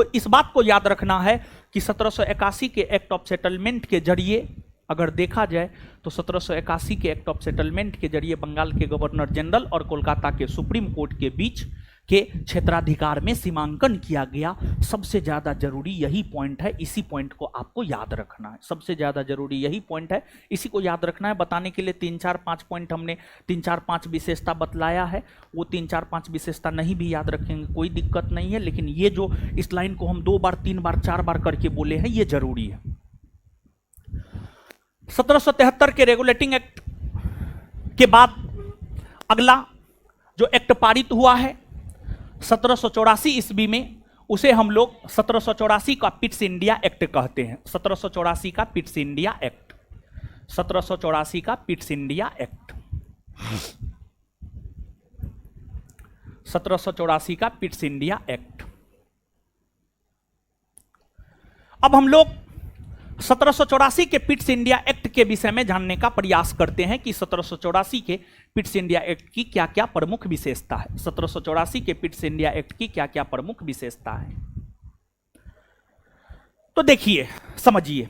इस बात को याद रखना है कि 1781 के एक्ट ऑफ सेटलमेंट के जरिए अगर देखा जाए तो 1781 के एक्ट ऑफ सेटलमेंट के जरिए बंगाल के गवर्नर जनरल और कोलकाता के सुप्रीम कोर्ट के बीच के क्षेत्राधिकार में सीमांकन किया गया। सबसे ज्यादा जरूरी यही पॉइंट है, इसी पॉइंट को आपको याद रखना है। सबसे ज्यादा जरूरी यही पॉइंट है, इसी को याद रखना है। बताने के लिए 3-4-5 पॉइंट हमने 3-4-5 विशेषता बतलाया है, वो 3-4-5 विशेषता नहीं भी याद रखेंगे कोई दिक्कत नहीं है, लेकिन ये जो इस लाइन को हम 2 बार 3 बार 4 बार करके बोले हैं ये जरूरी है। 1773 के रेगुलेटिंग एक्ट के बाद अगला जो एक्ट पारित हुआ है 1784 ईस्वी में, उसे हम लोग 1784 का पिट्स इंडिया एक्ट कहते हैं। 1784 का पिट्स इंडिया एक्ट, 1784 का पिट्स इंडिया एक्ट, 1784 का पिट्स इंडिया एक्ट। अब हम लोग 1784 के पिट्स इंडिया एक्ट के विषय में जानने का प्रयास करते हैं कि 1784 के पिट्स इंडिया एक्ट की क्या क्या प्रमुख विशेषता है। 1784 के पिट्स इंडिया एक्ट की क्या क्या प्रमुख विशेषता है, तो देखिए समझिए।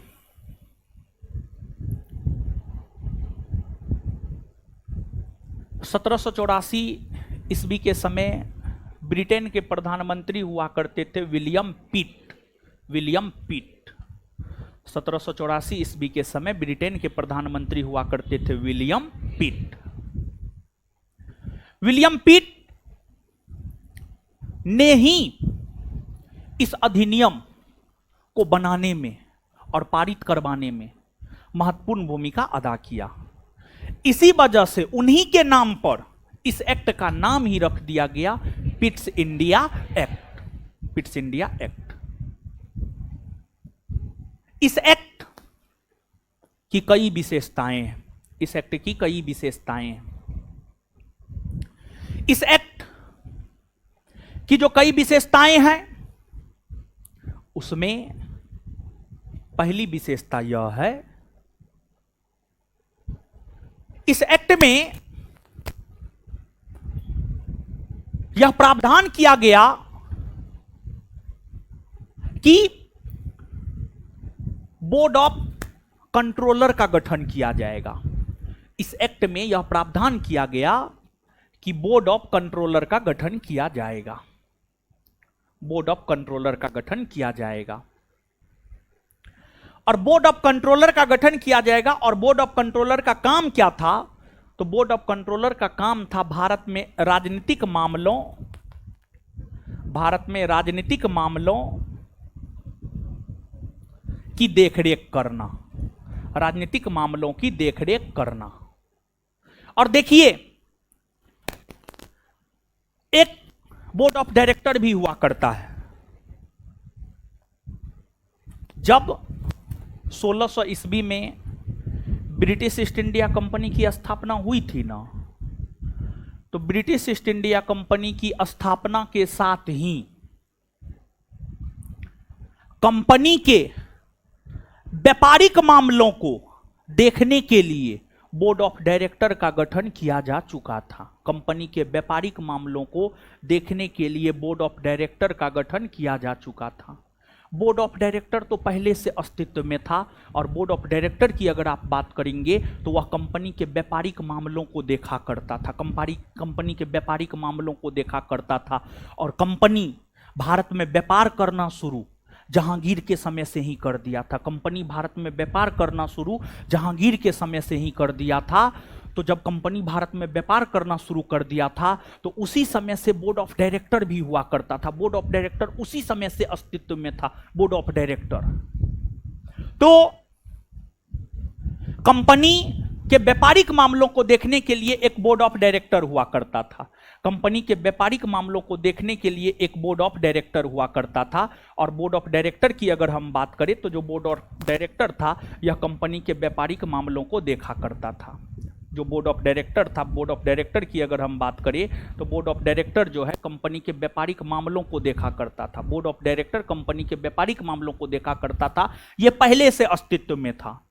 ईस्वी के समय ब्रिटेन के प्रधानमंत्री हुआ करते थे विलियम पिट। 1784 ईस्वी के समय ब्रिटेन के प्रधानमंत्री हुआ करते थे विलियम पिट। विलियम पिट ने ही इस अधिनियम को बनाने में और पारित करवाने में महत्वपूर्ण भूमिका अदा किया। इसी वजह से उन्हीं के नाम पर इस एक्ट का नाम ही रख दिया गया Pitt's India act. Pitt's India act. इस एक्ट की कई विशेषताएं हैं। इस एक्ट की कई विशेषताएं हैं। इस एक्ट की जो कई विशेषताएं हैं उसमें पहली विशेषता यह है, इस एक्ट में यह प्रावधान किया गया कि बोर्ड ऑफ कंट्रोलर का गठन किया जाएगा। इस एक्ट में यह प्रावधान किया गया कि बोर्ड ऑफ कंट्रोलर का गठन किया जाएगा। बोर्ड ऑफ कंट्रोलर का गठन किया जाएगा और बोर्ड ऑफ कंट्रोलर का गठन किया जाएगा। और बोर्ड ऑफ कंट्रोलर का काम क्या था, तो बोर्ड ऑफ कंट्रोलर का काम था भारत में राजनीतिक मामलों की देखरेख करना। राजनीतिक मामलों की देखरेख करना। और देखिए, एक बोर्ड ऑफ डायरेक्टर भी हुआ करता है। जब 1600 ईस्वी में ब्रिटिश ईस्ट इंडिया कंपनी की स्थापना हुई थी ना, तो ब्रिटिश ईस्ट इंडिया कंपनी की स्थापना के साथ ही कंपनी के व्यापारिक मामलों को देखने के लिए बोर्ड ऑफ डायरेक्टर का गठन किया जा चुका था। कंपनी के व्यापारिक मामलों को देखने के लिए बोर्ड ऑफ डायरेक्टर का गठन किया जा चुका था। बोर्ड ऑफ डायरेक्टर तो पहले से अस्तित्व में था, और बोर्ड ऑफ डायरेक्टर की अगर आप बात करेंगे तो वह कंपनी के व्यापारिक मामलों को देखा करता था, कंपनी के व्यापारिक मामलों को देखा करता था। और कंपनी भारत में व्यापार करना शुरू जहांगीर के समय से ही कर दिया था। कंपनी भारत में व्यापार करना शुरू जहांगीर के समय से ही कर दिया था। तो जब कंपनी भारत में व्यापार करना शुरू कर दिया था तो उसी समय से बोर्ड ऑफ डायरेक्टर भी हुआ करता था। बोर्ड ऑफ डायरेक्टर उसी समय से अस्तित्व में था, बोर्ड ऑफ डायरेक्टर। तो कंपनी के व्यापारिक मामलों को देखने के लिए एक बोर्ड ऑफ डायरेक्टर हुआ करता था। कंपनी के व्यापारिक मामलों को देखने के लिए एक बोर्ड ऑफ डायरेक्टर हुआ करता था। और बोर्ड ऑफ डायरेक्टर की अगर हम बात करें तो जो बोर्ड ऑफ डायरेक्टर था यह कंपनी के व्यापारिक मामलों को देखा करता था। जो बोर्ड ऑफ डायरेक्टर था, बोर्ड ऑफ डायरेक्टर की अगर हम बात करें तो बोर्ड ऑफ डायरेक्टर जो है कंपनी के व्यापारिक मामलों को देखा करता था। बोर्ड ऑफ डायरेक्टर कंपनी के व्यापारिक मामलों को देखा करता था। यह पहले से अस्तित्व में था।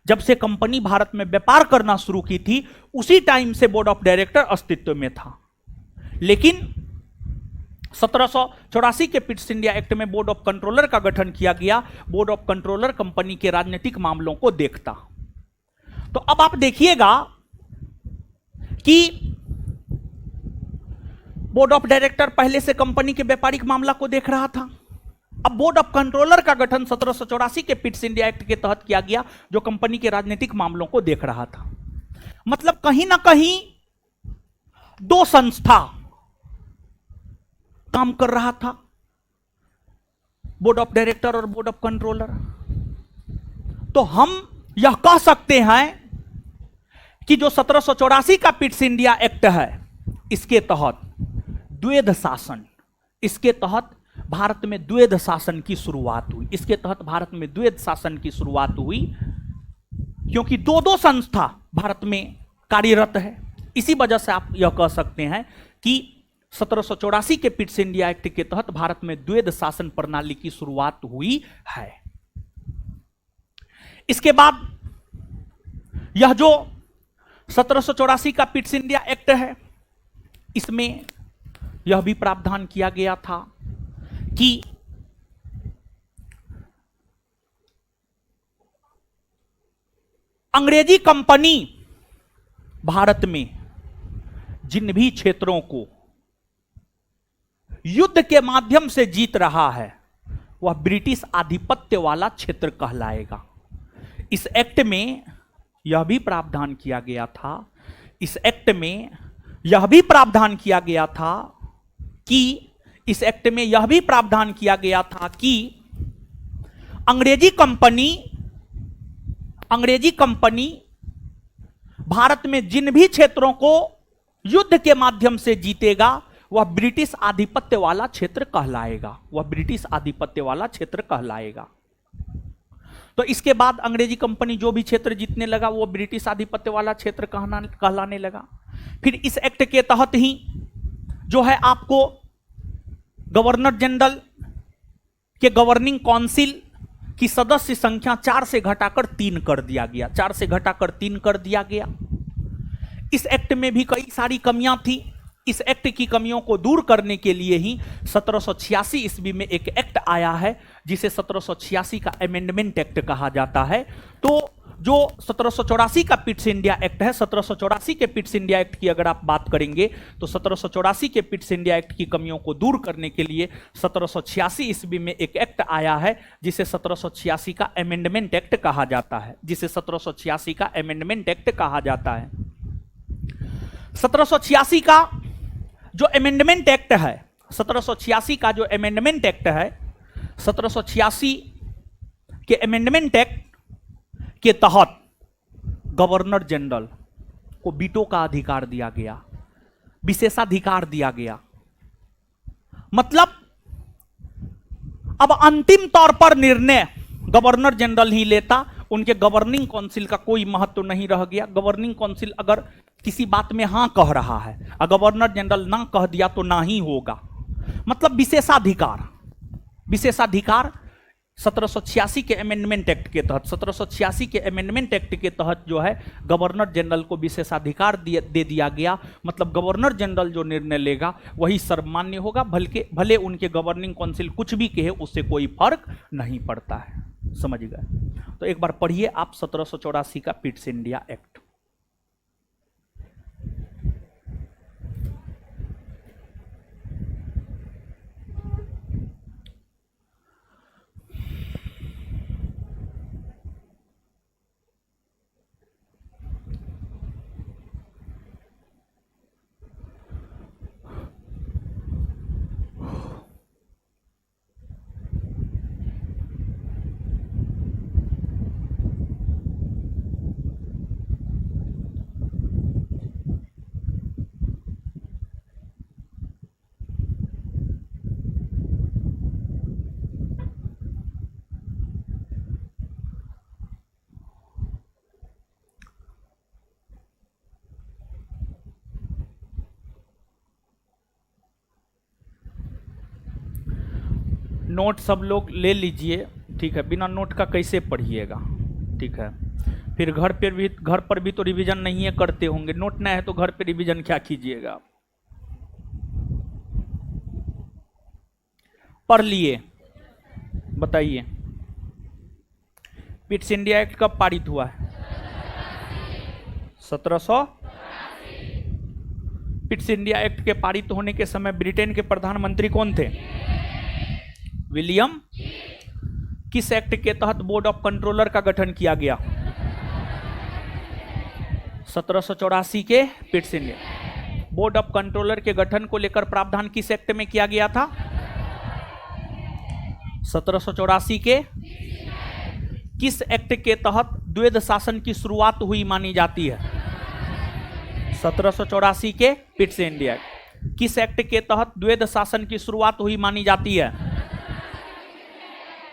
जब से कंपनी भारत में व्यापार करना शुरू की थी उसी टाइम से बोर्ड ऑफ डायरेक्टर अस्तित्व में था। लेकिन 1784 के पिट्स इंडिया एक्ट में बोर्ड ऑफ कंट्रोलर का गठन किया गया। बोर्ड ऑफ कंट्रोलर कंपनी के राजनीतिक मामलों को देखता। तो अब आप देखिएगा कि बोर्ड ऑफ डायरेक्टर पहले से कंपनी के व्यापारिक मामला को देख रहा था। अब बोर्ड ऑफ कंट्रोलर का गठन 1784 के पिट्स इंडिया एक्ट के तहत किया गया जो कंपनी के राजनीतिक मामलों को देख रहा था। मतलब कहीं ना कहीं दो संस्था काम कर रहा था, बोर्ड ऑफ डायरेक्टर और बोर्ड ऑफ कंट्रोलर। तो हम यह कह सकते हैं कि जो 1784 का पिट्स इंडिया एक्ट है इसके तहत द्वैध शासन, इसके तहत भारत में द्वैध शासन की शुरुआत हुई। इसके तहत भारत में द्वैध शासन की शुरुआत हुई क्योंकि दो दो संस्था भारत में कार्यरत है। इसी वजह से आप यह कह सकते हैं कि 1784 के पिट्स इंडिया एक्ट के तहत भारत में द्वैध शासन प्रणाली की शुरुआत हुई है। इसके बाद यह जो 1784 का पिट्स इंडिया एक्ट है इसमें यह भी प्रावधान किया गया था कि अंग्रेजी कंपनी भारत में जिन भी क्षेत्रों को युद्ध के माध्यम से जीत रहा है वह ब्रिटिश आधिपत्य वाला क्षेत्र कहलाएगा। इस एक्ट में यह भी प्रावधान किया गया था, इस एक्ट में यह भी प्रावधान किया गया था कि इस एक्ट में यह भी प्रावधान किया गया था कि अंग्रेजी कंपनी भारत में जिन भी क्षेत्रों को युद्ध के माध्यम से जीतेगा वह ब्रिटिश आधिपत्य वाला क्षेत्र कहलाएगा, वह ब्रिटिश आधिपत्य वाला क्षेत्र कहलाएगा। तो इसके बाद अंग्रेजी कंपनी जो भी क्षेत्र जीतने लगा वो ब्रिटिश आधिपत्य वाला क्षेत्र कहलाने लगा। फिर इस एक्ट के तहत ही जो है आपको गवर्नर जनरल के गवर्निंग काउंसिल की सदस्य संख्या 4 से घटाकर 3 कर दिया गया, 4 से घटाकर 3 कर दिया गया। इस एक्ट में भी कई सारी कमियां थी। इस एक्ट की कमियों को दूर करने के लिए ही 1786 ईस्वी में एक एक्ट आया है जिसे 1786 का अमेंडमेंट एक्ट कहा जाता है। तो जो 1784 का पिट्स इंडिया एक्ट है, 1784 के पिट्स इंडिया एक्ट की अगर आप बात करेंगे तो 1784 के पिट्स इंडिया एक्ट की कमियों को दूर करने के लिए 1786 ईस्वी में एक एक्ट आया है जिसे 1786 का अमेंडमेंट एक्ट कहा जाता है, जिसे 1786 का अमेंडमेंट एक्ट कहा जाता है। 1786 का जो अमेंडमेंट एक्ट है, 1786 का जो अमेंडमेंट एक्ट है, 1786 के अमेंडमेंट एक्ट के तहत गवर्नर जनरल को वीटो का अधिकार दिया गया, विशेषाधिकार दिया गया। मतलब अब अंतिम तौर पर निर्णय गवर्नर जनरल ही लेता, उनके गवर्निंग काउंसिल का कोई महत्व नहीं रह गया। गवर्निंग काउंसिल अगर किसी बात में हां कह रहा है और गवर्नर जनरल ना कह दिया तो ना ही होगा। मतलब विशेषाधिकार, विशेषाधिकार 1786 के अमेंडमेंट एक्ट के तहत, 1786 के अमेंडमेंट एक्ट के तहत जो है गवर्नर जनरल को विशेषाधिकार दे दिया गया। मतलब गवर्नर जनरल जो निर्णय लेगा वही सर्वमान्य होगा, भले उनके गवर्निंग काउंसिल कुछ भी कहे, उससे कोई फर्क नहीं पड़ता है। समझ गए? तो एक बार पढ़िए आप 1784 का पिट्स इंडिया एक्ट। नोट सब लोग ले लीजिए, ठीक है? बिना नोट का कैसे पढ़िएगा, ठीक है? फिर घर पर भी तो रिवीजन नहीं है करते होंगे, नोट ना है तो घर पे रिवीजन क्या कीजिएगा? पढ़ लिए? बताइए पिट्स इंडिया एक्ट कब पारित हुआ है? 1700। पिट्स इंडिया एक्ट के पारित होने के समय ब्रिटेन के प्रधानमंत्री कौन थे? विलियम। किस एक्ट के तहत बोर्ड ऑफ कंट्रोलर का गठन किया गया? 1784 के Pitt's India. Board of controller के गठन को लेकर प्रावधान किस एक्ट में किया गया था? 1784 के। किस एक्ट के तहत द्वैध शासन की शुरुआत हुई मानी जाती है? 1784 के पिट्स इंडिया। किस एक्ट के तहत द्वैध शासन की शुरुआत हुई मानी जाती है?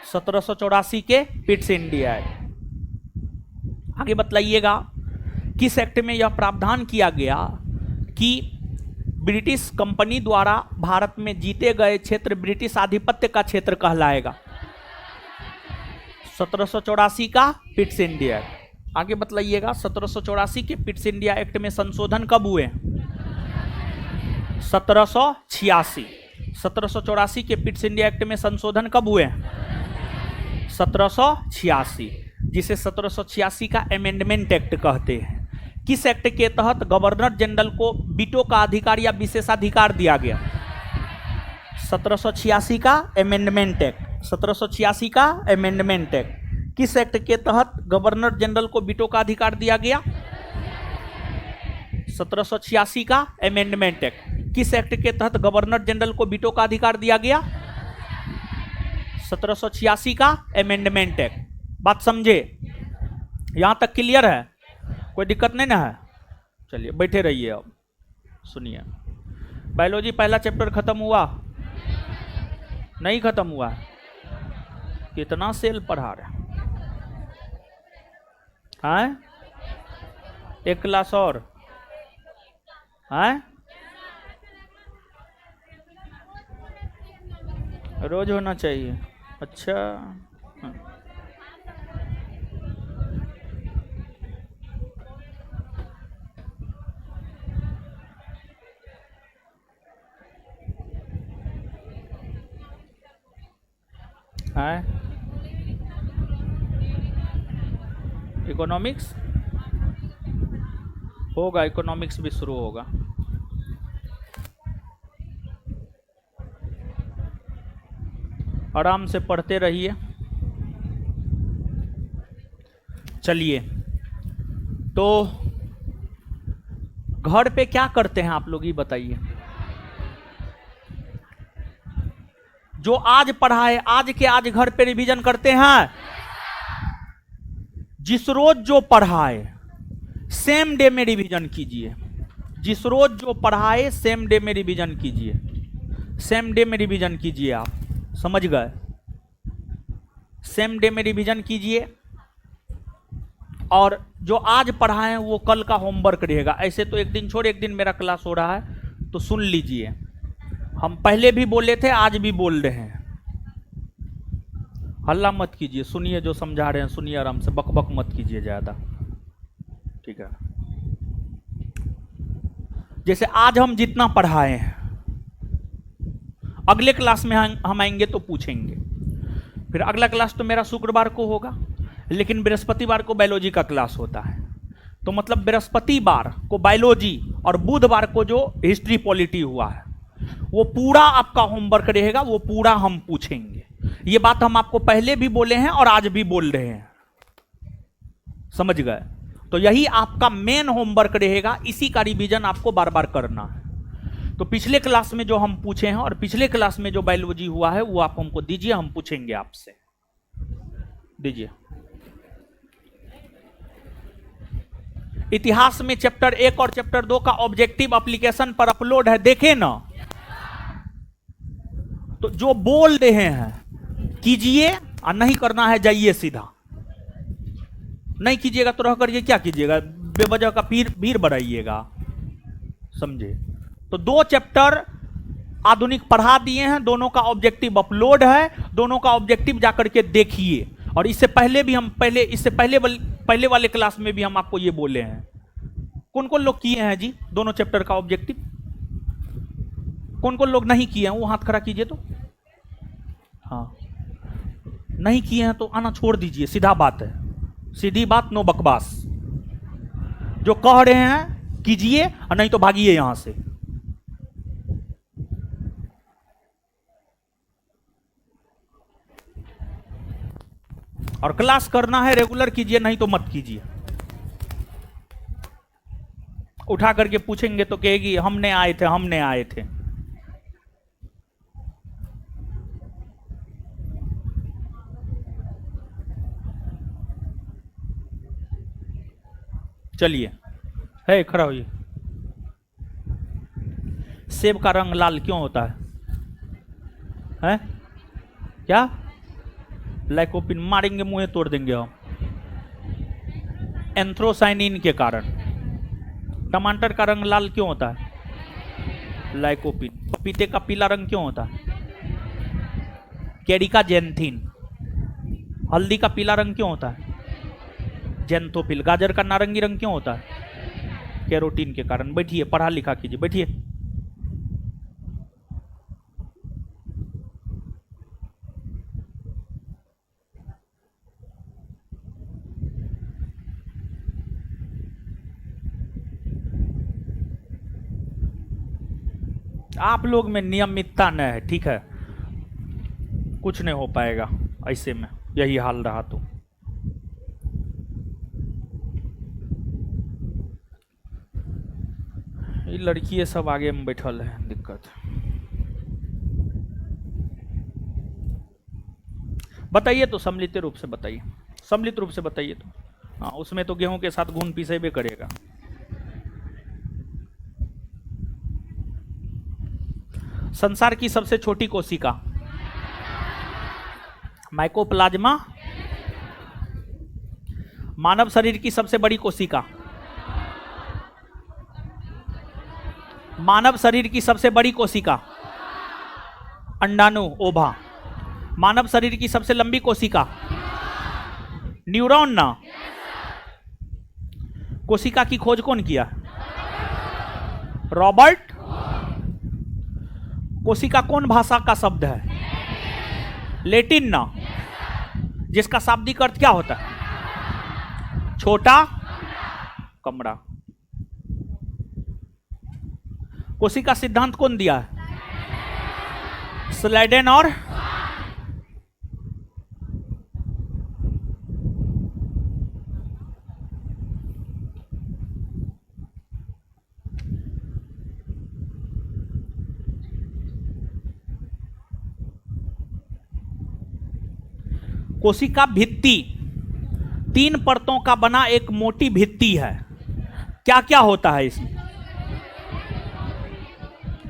1784 के पिट्स इंडिया। आगे बतलाइएगा किस एक्ट में यह प्रावधान किया गया कि ब्रिटिश कंपनी द्वारा भारत में जीते गए क्षेत्र ब्रिटिश आधिपत्य का क्षेत्र कहलाएगा? 1784 का पिट्स इंडिया। आगे बतलाइएगा 1784 के पिट्स इंडिया एक्ट में संशोधन कब हुए? 1786। 1784 के पिट्स इंडिया एक्ट में संशोधन कब हुए? 1786, जिसे 1786 का अमेंडमेंट एक्ट कहते हैं। किस एक्ट के तहत गवर्नर जनरल को वीटो का अधिकार या विशेषाधिकार दिया गया? 1786 का अमेंडमेंट एक्ट। 1786 का अमेंडमेंट एक्ट। किस एक्ट के तहत गवर्नर जनरल को वीटो का अधिकार दिया गया? 1786 का अमेंडमेंट एक्ट। किस एक्ट के तहत गवर्नर जनरल को वीटो का अधिकार दिया गया? 1786 का अमेंडमेंट एक्ट। बात समझे? यहां तक क्लियर है? कोई दिक्कत नहीं ना है? चलिए बैठे रहिए। अब सुनिए, बायोलॉजी पहला चैप्टर खत्म हुआ? नहीं खत्म हुआ? कितना सेल पढ़ा रहे हैं? एक क्लास और है? रोज होना चाहिए। अच्छा है। इकोनॉमिक्स होगा, इकोनॉमिक्स भी शुरू होगा। आराम से पढ़ते रहिए। चलिए, तो घर पे क्या करते हैं आप लोग ये बताइए। जो आज पढ़ा है आज के आज घर पे रिवीजन करते हैं। जिस रोज जो पढ़ाए सेम डे में रिवीजन कीजिए। जिस रोज जो पढ़ाए सेम डे में रिवीजन कीजिए। सेम डे में रिवीजन कीजिए आप, समझ गए? सेम डे में रिवीजन कीजिए, और जो आज पढ़ा है वो कल का होमवर्क रहेगा। ऐसे तो एक दिन छोड़ एक दिन मेरा क्लास हो रहा है, तो सुन लीजिए। हम पहले भी बोले थे, आज भी बोल रहे हैं। हल्ला मत कीजिए, सुनिए जो समझा रहे हैं, सुनिए आराम से, बक बक मत कीजिए ज़्यादा, ठीक है? जैसे आज हम जितना पढ़ाए हैं, अगले क्लास में हम आएंगे तो पूछेंगे। फिर अगला क्लास तो मेरा शुक्रवार को होगा, लेकिन बृहस्पतिवार को बायोलॉजी का क्लास होता है। तो मतलब बृहस्पतिवार को बायोलॉजी और बुधवार को जो हिस्ट्री पॉलिटी हुआ है वो पूरा आपका होमवर्क रहेगा, वो पूरा हम पूछेंगे। ये बात हम आपको पहले भी बोले हैं और आज भी बोल रहे हैं, समझ गए? तो यही आपका मेन होमवर्क रहेगा, इसी का रिवीजन आपको बार बार करना है। तो पिछले क्लास में जो हम पूछे हैं और पिछले क्लास में जो बायोलॉजी हुआ है वो आप हमको दीजिए, हम पूछेंगे आपसे। दीजिए। इतिहास में चैप्टर 1 और चैप्टर 2 का ऑब्जेक्टिव एप्लीकेशन पर अपलोड है, देखे ना? तो जो बोल रहे हैं कीजिए, और नहीं करना है जाइए सीधा। नहीं कीजिएगा तो रह करिए, क्या कीजिएगा? बेवजह का भीड़ बढ़ाइएगा, समझे? तो 2 चैप्टर आधुनिक पढ़ा दिए हैं, दोनों का ऑब्जेक्टिव अपलोड है, दोनों का ऑब्जेक्टिव जाकर के देखिए। और इससे पहले भी हम पहले वाले क्लास में भी हम आपको ये बोले हैं। कौन कौन लोग किए हैं जी दोनों चैप्टर का ऑब्जेक्टिव? कौन कौन लोग नहीं किए हैं वो हाथ खड़ा कीजिए तो। हाँ, नहीं किए हैं तो आना छोड़ दीजिए, सीधा बात है, सीधी बात, नो बकवास। जो कह रहे हैं कीजिए, और नहीं तो भागिए यहां से। और क्लास करना है रेगुलर कीजिए, नहीं तो मत कीजिए। उठा करके पूछेंगे तो कहेगी हमने आए थे। चलिए, है खड़ा होइए। सेब का रंग लाल क्यों होता है? क्या? लाइकोपिन मारेंगे, मुंह तोड़ देंगे हम। एंथ्रोसाइनिन के कारण। टमाटर का रंग लाल क्यों होता है? लाइकोपिन। पपीते का पीला रंग क्यों होता है? Carica xanthine. हल्दी का पीला रंग क्यों होता है? जेंथोफिल। गाजर का नारंगी रंग क्यों होता है? कैरोटीन के कारण। बैठिए, पढ़ा लिखा कीजिए, बैठिए। आप लोग में नियमितता न है, ठीक है? कुछ नहीं हो पाएगा ऐसे में, यही हाल रहा तो। ये लड़की सब आगे में बैठल है, दिक्कत। बताइए तो, सम्मिलित रूप से बताइए, सम्मिलित रूप से बताइए तो। हाँ, उसमें तो गेहूं के साथ घुन पीसेबे करेगा। संसार की सबसे छोटी कोशिका माइकोप्लाज्मा। मानव शरीर की सबसे बड़ी कोशिका, मानव शरीर की सबसे बड़ी कोशिका अंडाणु, ओभा। मानव शरीर की सबसे लंबी कोशिका न्यूरॉन ना। कोशिका की खोज कौन किया? रॉबर्ट। कोशिका कौन भाषा का शब्द है? लैटिन ना, जिसका शाब्दिक अर्थ क्या होता है? छोटा कमरा। कोशिका सिद्धांत कौन दिया है? स्लाइडेन और कोशिका भित्ति 3 परतों का बना एक मोटी भित्ति है। क्या क्या होता है इसमें?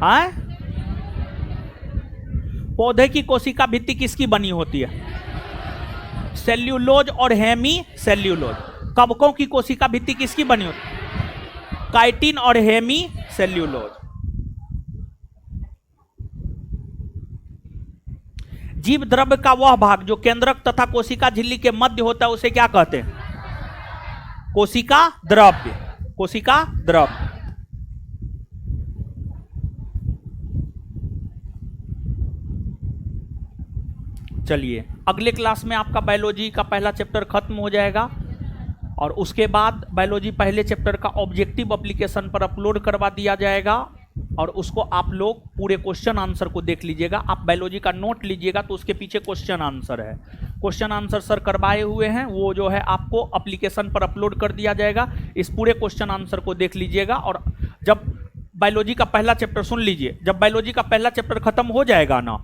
हाँ? पौधे की कोशिका भित्ति किसकी बनी होती है? सेल्यूलोज और हेमी सेल्यूलोज। कवकों की कोशिका भित्ति किसकी बनी होती है? काइटिन और हेमी सेल्यूलोज। जीव द्रव्य का वह भाग जो केंद्रक तथा कोशिका झिल्ली के मध्य होता है उसे क्या कहते हैं? कोशिका द्रव्य। कोशिका द्रव्य। चलिए अगले क्लास में आपका बायोलॉजी का पहला चैप्टर खत्म हो जाएगा और उसके बाद बायोलॉजी पहले चैप्टर का ऑब्जेक्टिव एप्लीकेशन पर अपलोड करवा दिया जाएगा और उसको आप लोग पूरे क्वेश्चन आंसर को देख लीजिएगा। आप बायोलॉजी का नोट लीजिएगा तो उसके पीछे क्वेश्चन आंसर है। क्वेश्चन आंसर सर करवाए हुए हैं, वो जो है आपको एप्लीकेशन पर अपलोड कर दिया जाएगा। इस पूरे क्वेश्चन आंसर को देख लीजिएगा और जब बायोलॉजी का पहला चैप्टर सुन लीजिए, जब बायोलॉजी का पहला चैप्टर खत्म हो जाएगा ना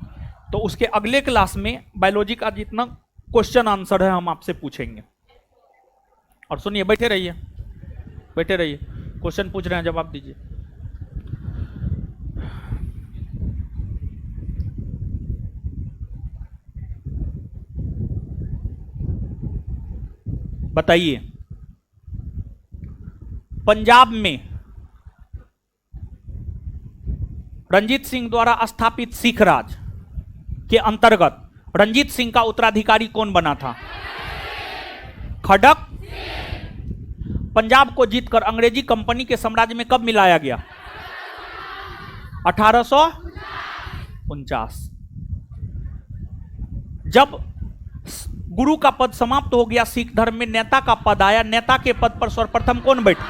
तो उसके अगले क्लास में बायोलॉजी का जितना क्वेश्चन आंसर है हम आपसे पूछेंगे। और सुनिए, बैठे रहिए, बैठे रहिए, क्वेश्चन पूछ रहे हैं जवाब दीजिए। बताइए, पंजाब में रंजीत सिंह द्वारा स्थापित सिख राज के अंतर्गत रंजीत सिंह का उत्तराधिकारी कौन बना था? खडक। पंजाब को जीतकर अंग्रेजी कंपनी के साम्राज्य में कब मिलाया गया? 1849। जब गुरु का पद समाप्त हो गया, सिख धर्म में नेता का पद आया। नेता के पद पर सर्वप्रथम कौन बैठा?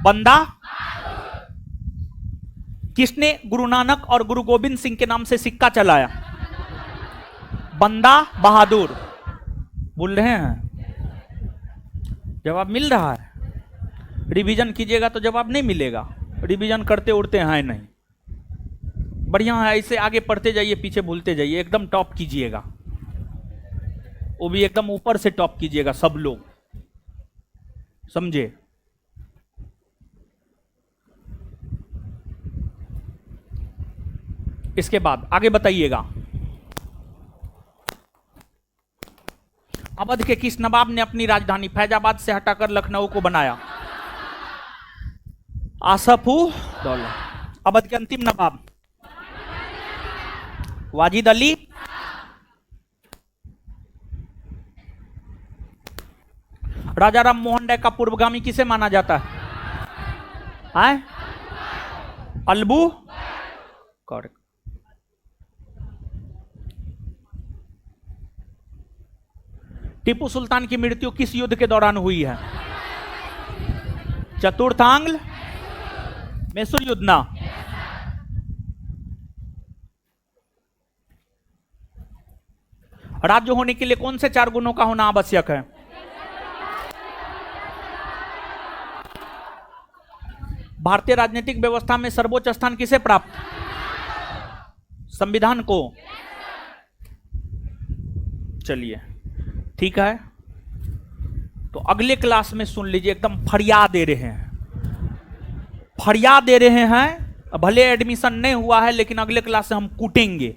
बंदा। किसने गुरु नानक और गुरु गोविंद सिंह के नाम से सिक्का चलाया? बंदा बहादुर। बोल रहे हैं? जवाब मिल रहा है? रिवीजन कीजिएगा तो जवाब नहीं मिलेगा। रिवीजन करते उड़ते हैं नहीं। बढ़िया है, ऐसे आगे पढ़ते जाइए, पीछे भूलते जाइए। एकदम टॉप कीजिएगा, वो भी एकदम ऊपर से टॉप कीजिएगा सब लोग, समझे? इसके बाद आगे बताइएगा। अवध के किस नवाब ने अपनी राजधानी फैजाबाद से हटाकर लखनऊ को बनाया? आसफउद्दौला। अवध के अंतिम नवाब वाजिद अली। राजा राम मोहन राय का पूर्वगामी किसे माना जाता है? अलबू। करेक्ट। टीपू सुल्तान की मृत्यु किस युद्ध के दौरान हुई है? चतुर्थांग मैसूर युद्ध ना। राज्य होने के लिए कौन से 4 गुणों का होना आवश्यक है? भारतीय राजनीतिक व्यवस्था में सर्वोच्च स्थान किसे प्राप्त? संविधान को। चलिए ठीक है, तो अगले क्लास में सुन लीजिए, एकदम फरियाद दे रहे हैं, फरियाद दे रहे हैं। भले एडमिशन नहीं हुआ है लेकिन अगले क्लास से हम कूटेंगे,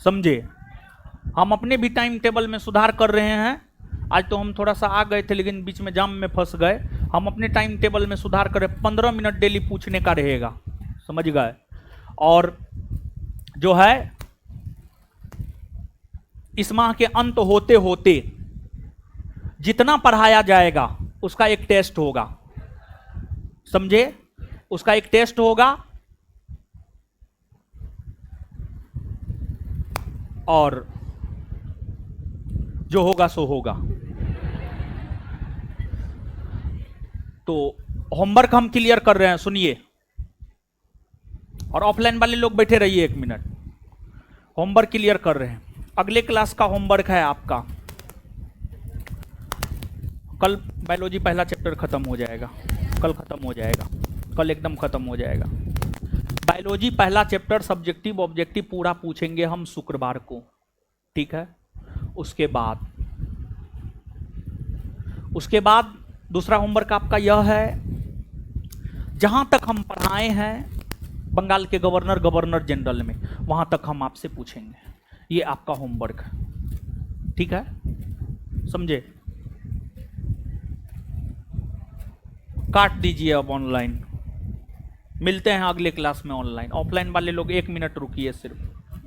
समझे? हम अपने भी टाइम टेबल में सुधार कर रहे हैं। आज तो हम थोड़ा सा आ गए थे लेकिन बीच में जाम में फंस गए। हम अपने टाइम टेबल में सुधार करें। 15 मिनट डेली पूछने का रहेगा, समझ गए? और जो है इस माह के अंत होते होते जितना पढ़ाया जाएगा उसका एक टेस्ट होगा, समझे? उसका एक टेस्ट होगा और जो होगा सो होगा। तो होमवर्क हम क्लियर कर रहे हैं, सुनिए। और ऑफलाइन वाले लोग बैठे रहिए 1 मिनट, होमवर्क क्लियर कर रहे हैं। अगले क्लास का होमवर्क है आपका, कल बायोलॉजी पहला चैप्टर खत्म हो जाएगा, कल खत्म हो जाएगा, कल एकदम खत्म हो जाएगा। बायोलॉजी पहला चैप्टर सब्जेक्टिव ऑब्जेक्टिव पूरा पूछेंगे हम शुक्रवार को, ठीक है? उसके बाद दूसरा होमवर्क आपका यह है, जहां तक हम पढ़ाए हैं बंगाल के गवर्नर, गवर्नर जनरल में, वहां तक हम आपसे पूछेंगे। ये आपका होमवर्क है, ठीक है, समझे? काट दीजिए अब ऑनलाइन, मिलते हैं अगले क्लास में ऑनलाइन। ऑफलाइन वाले लोग 1 मिनट रुकिए सिर्फ।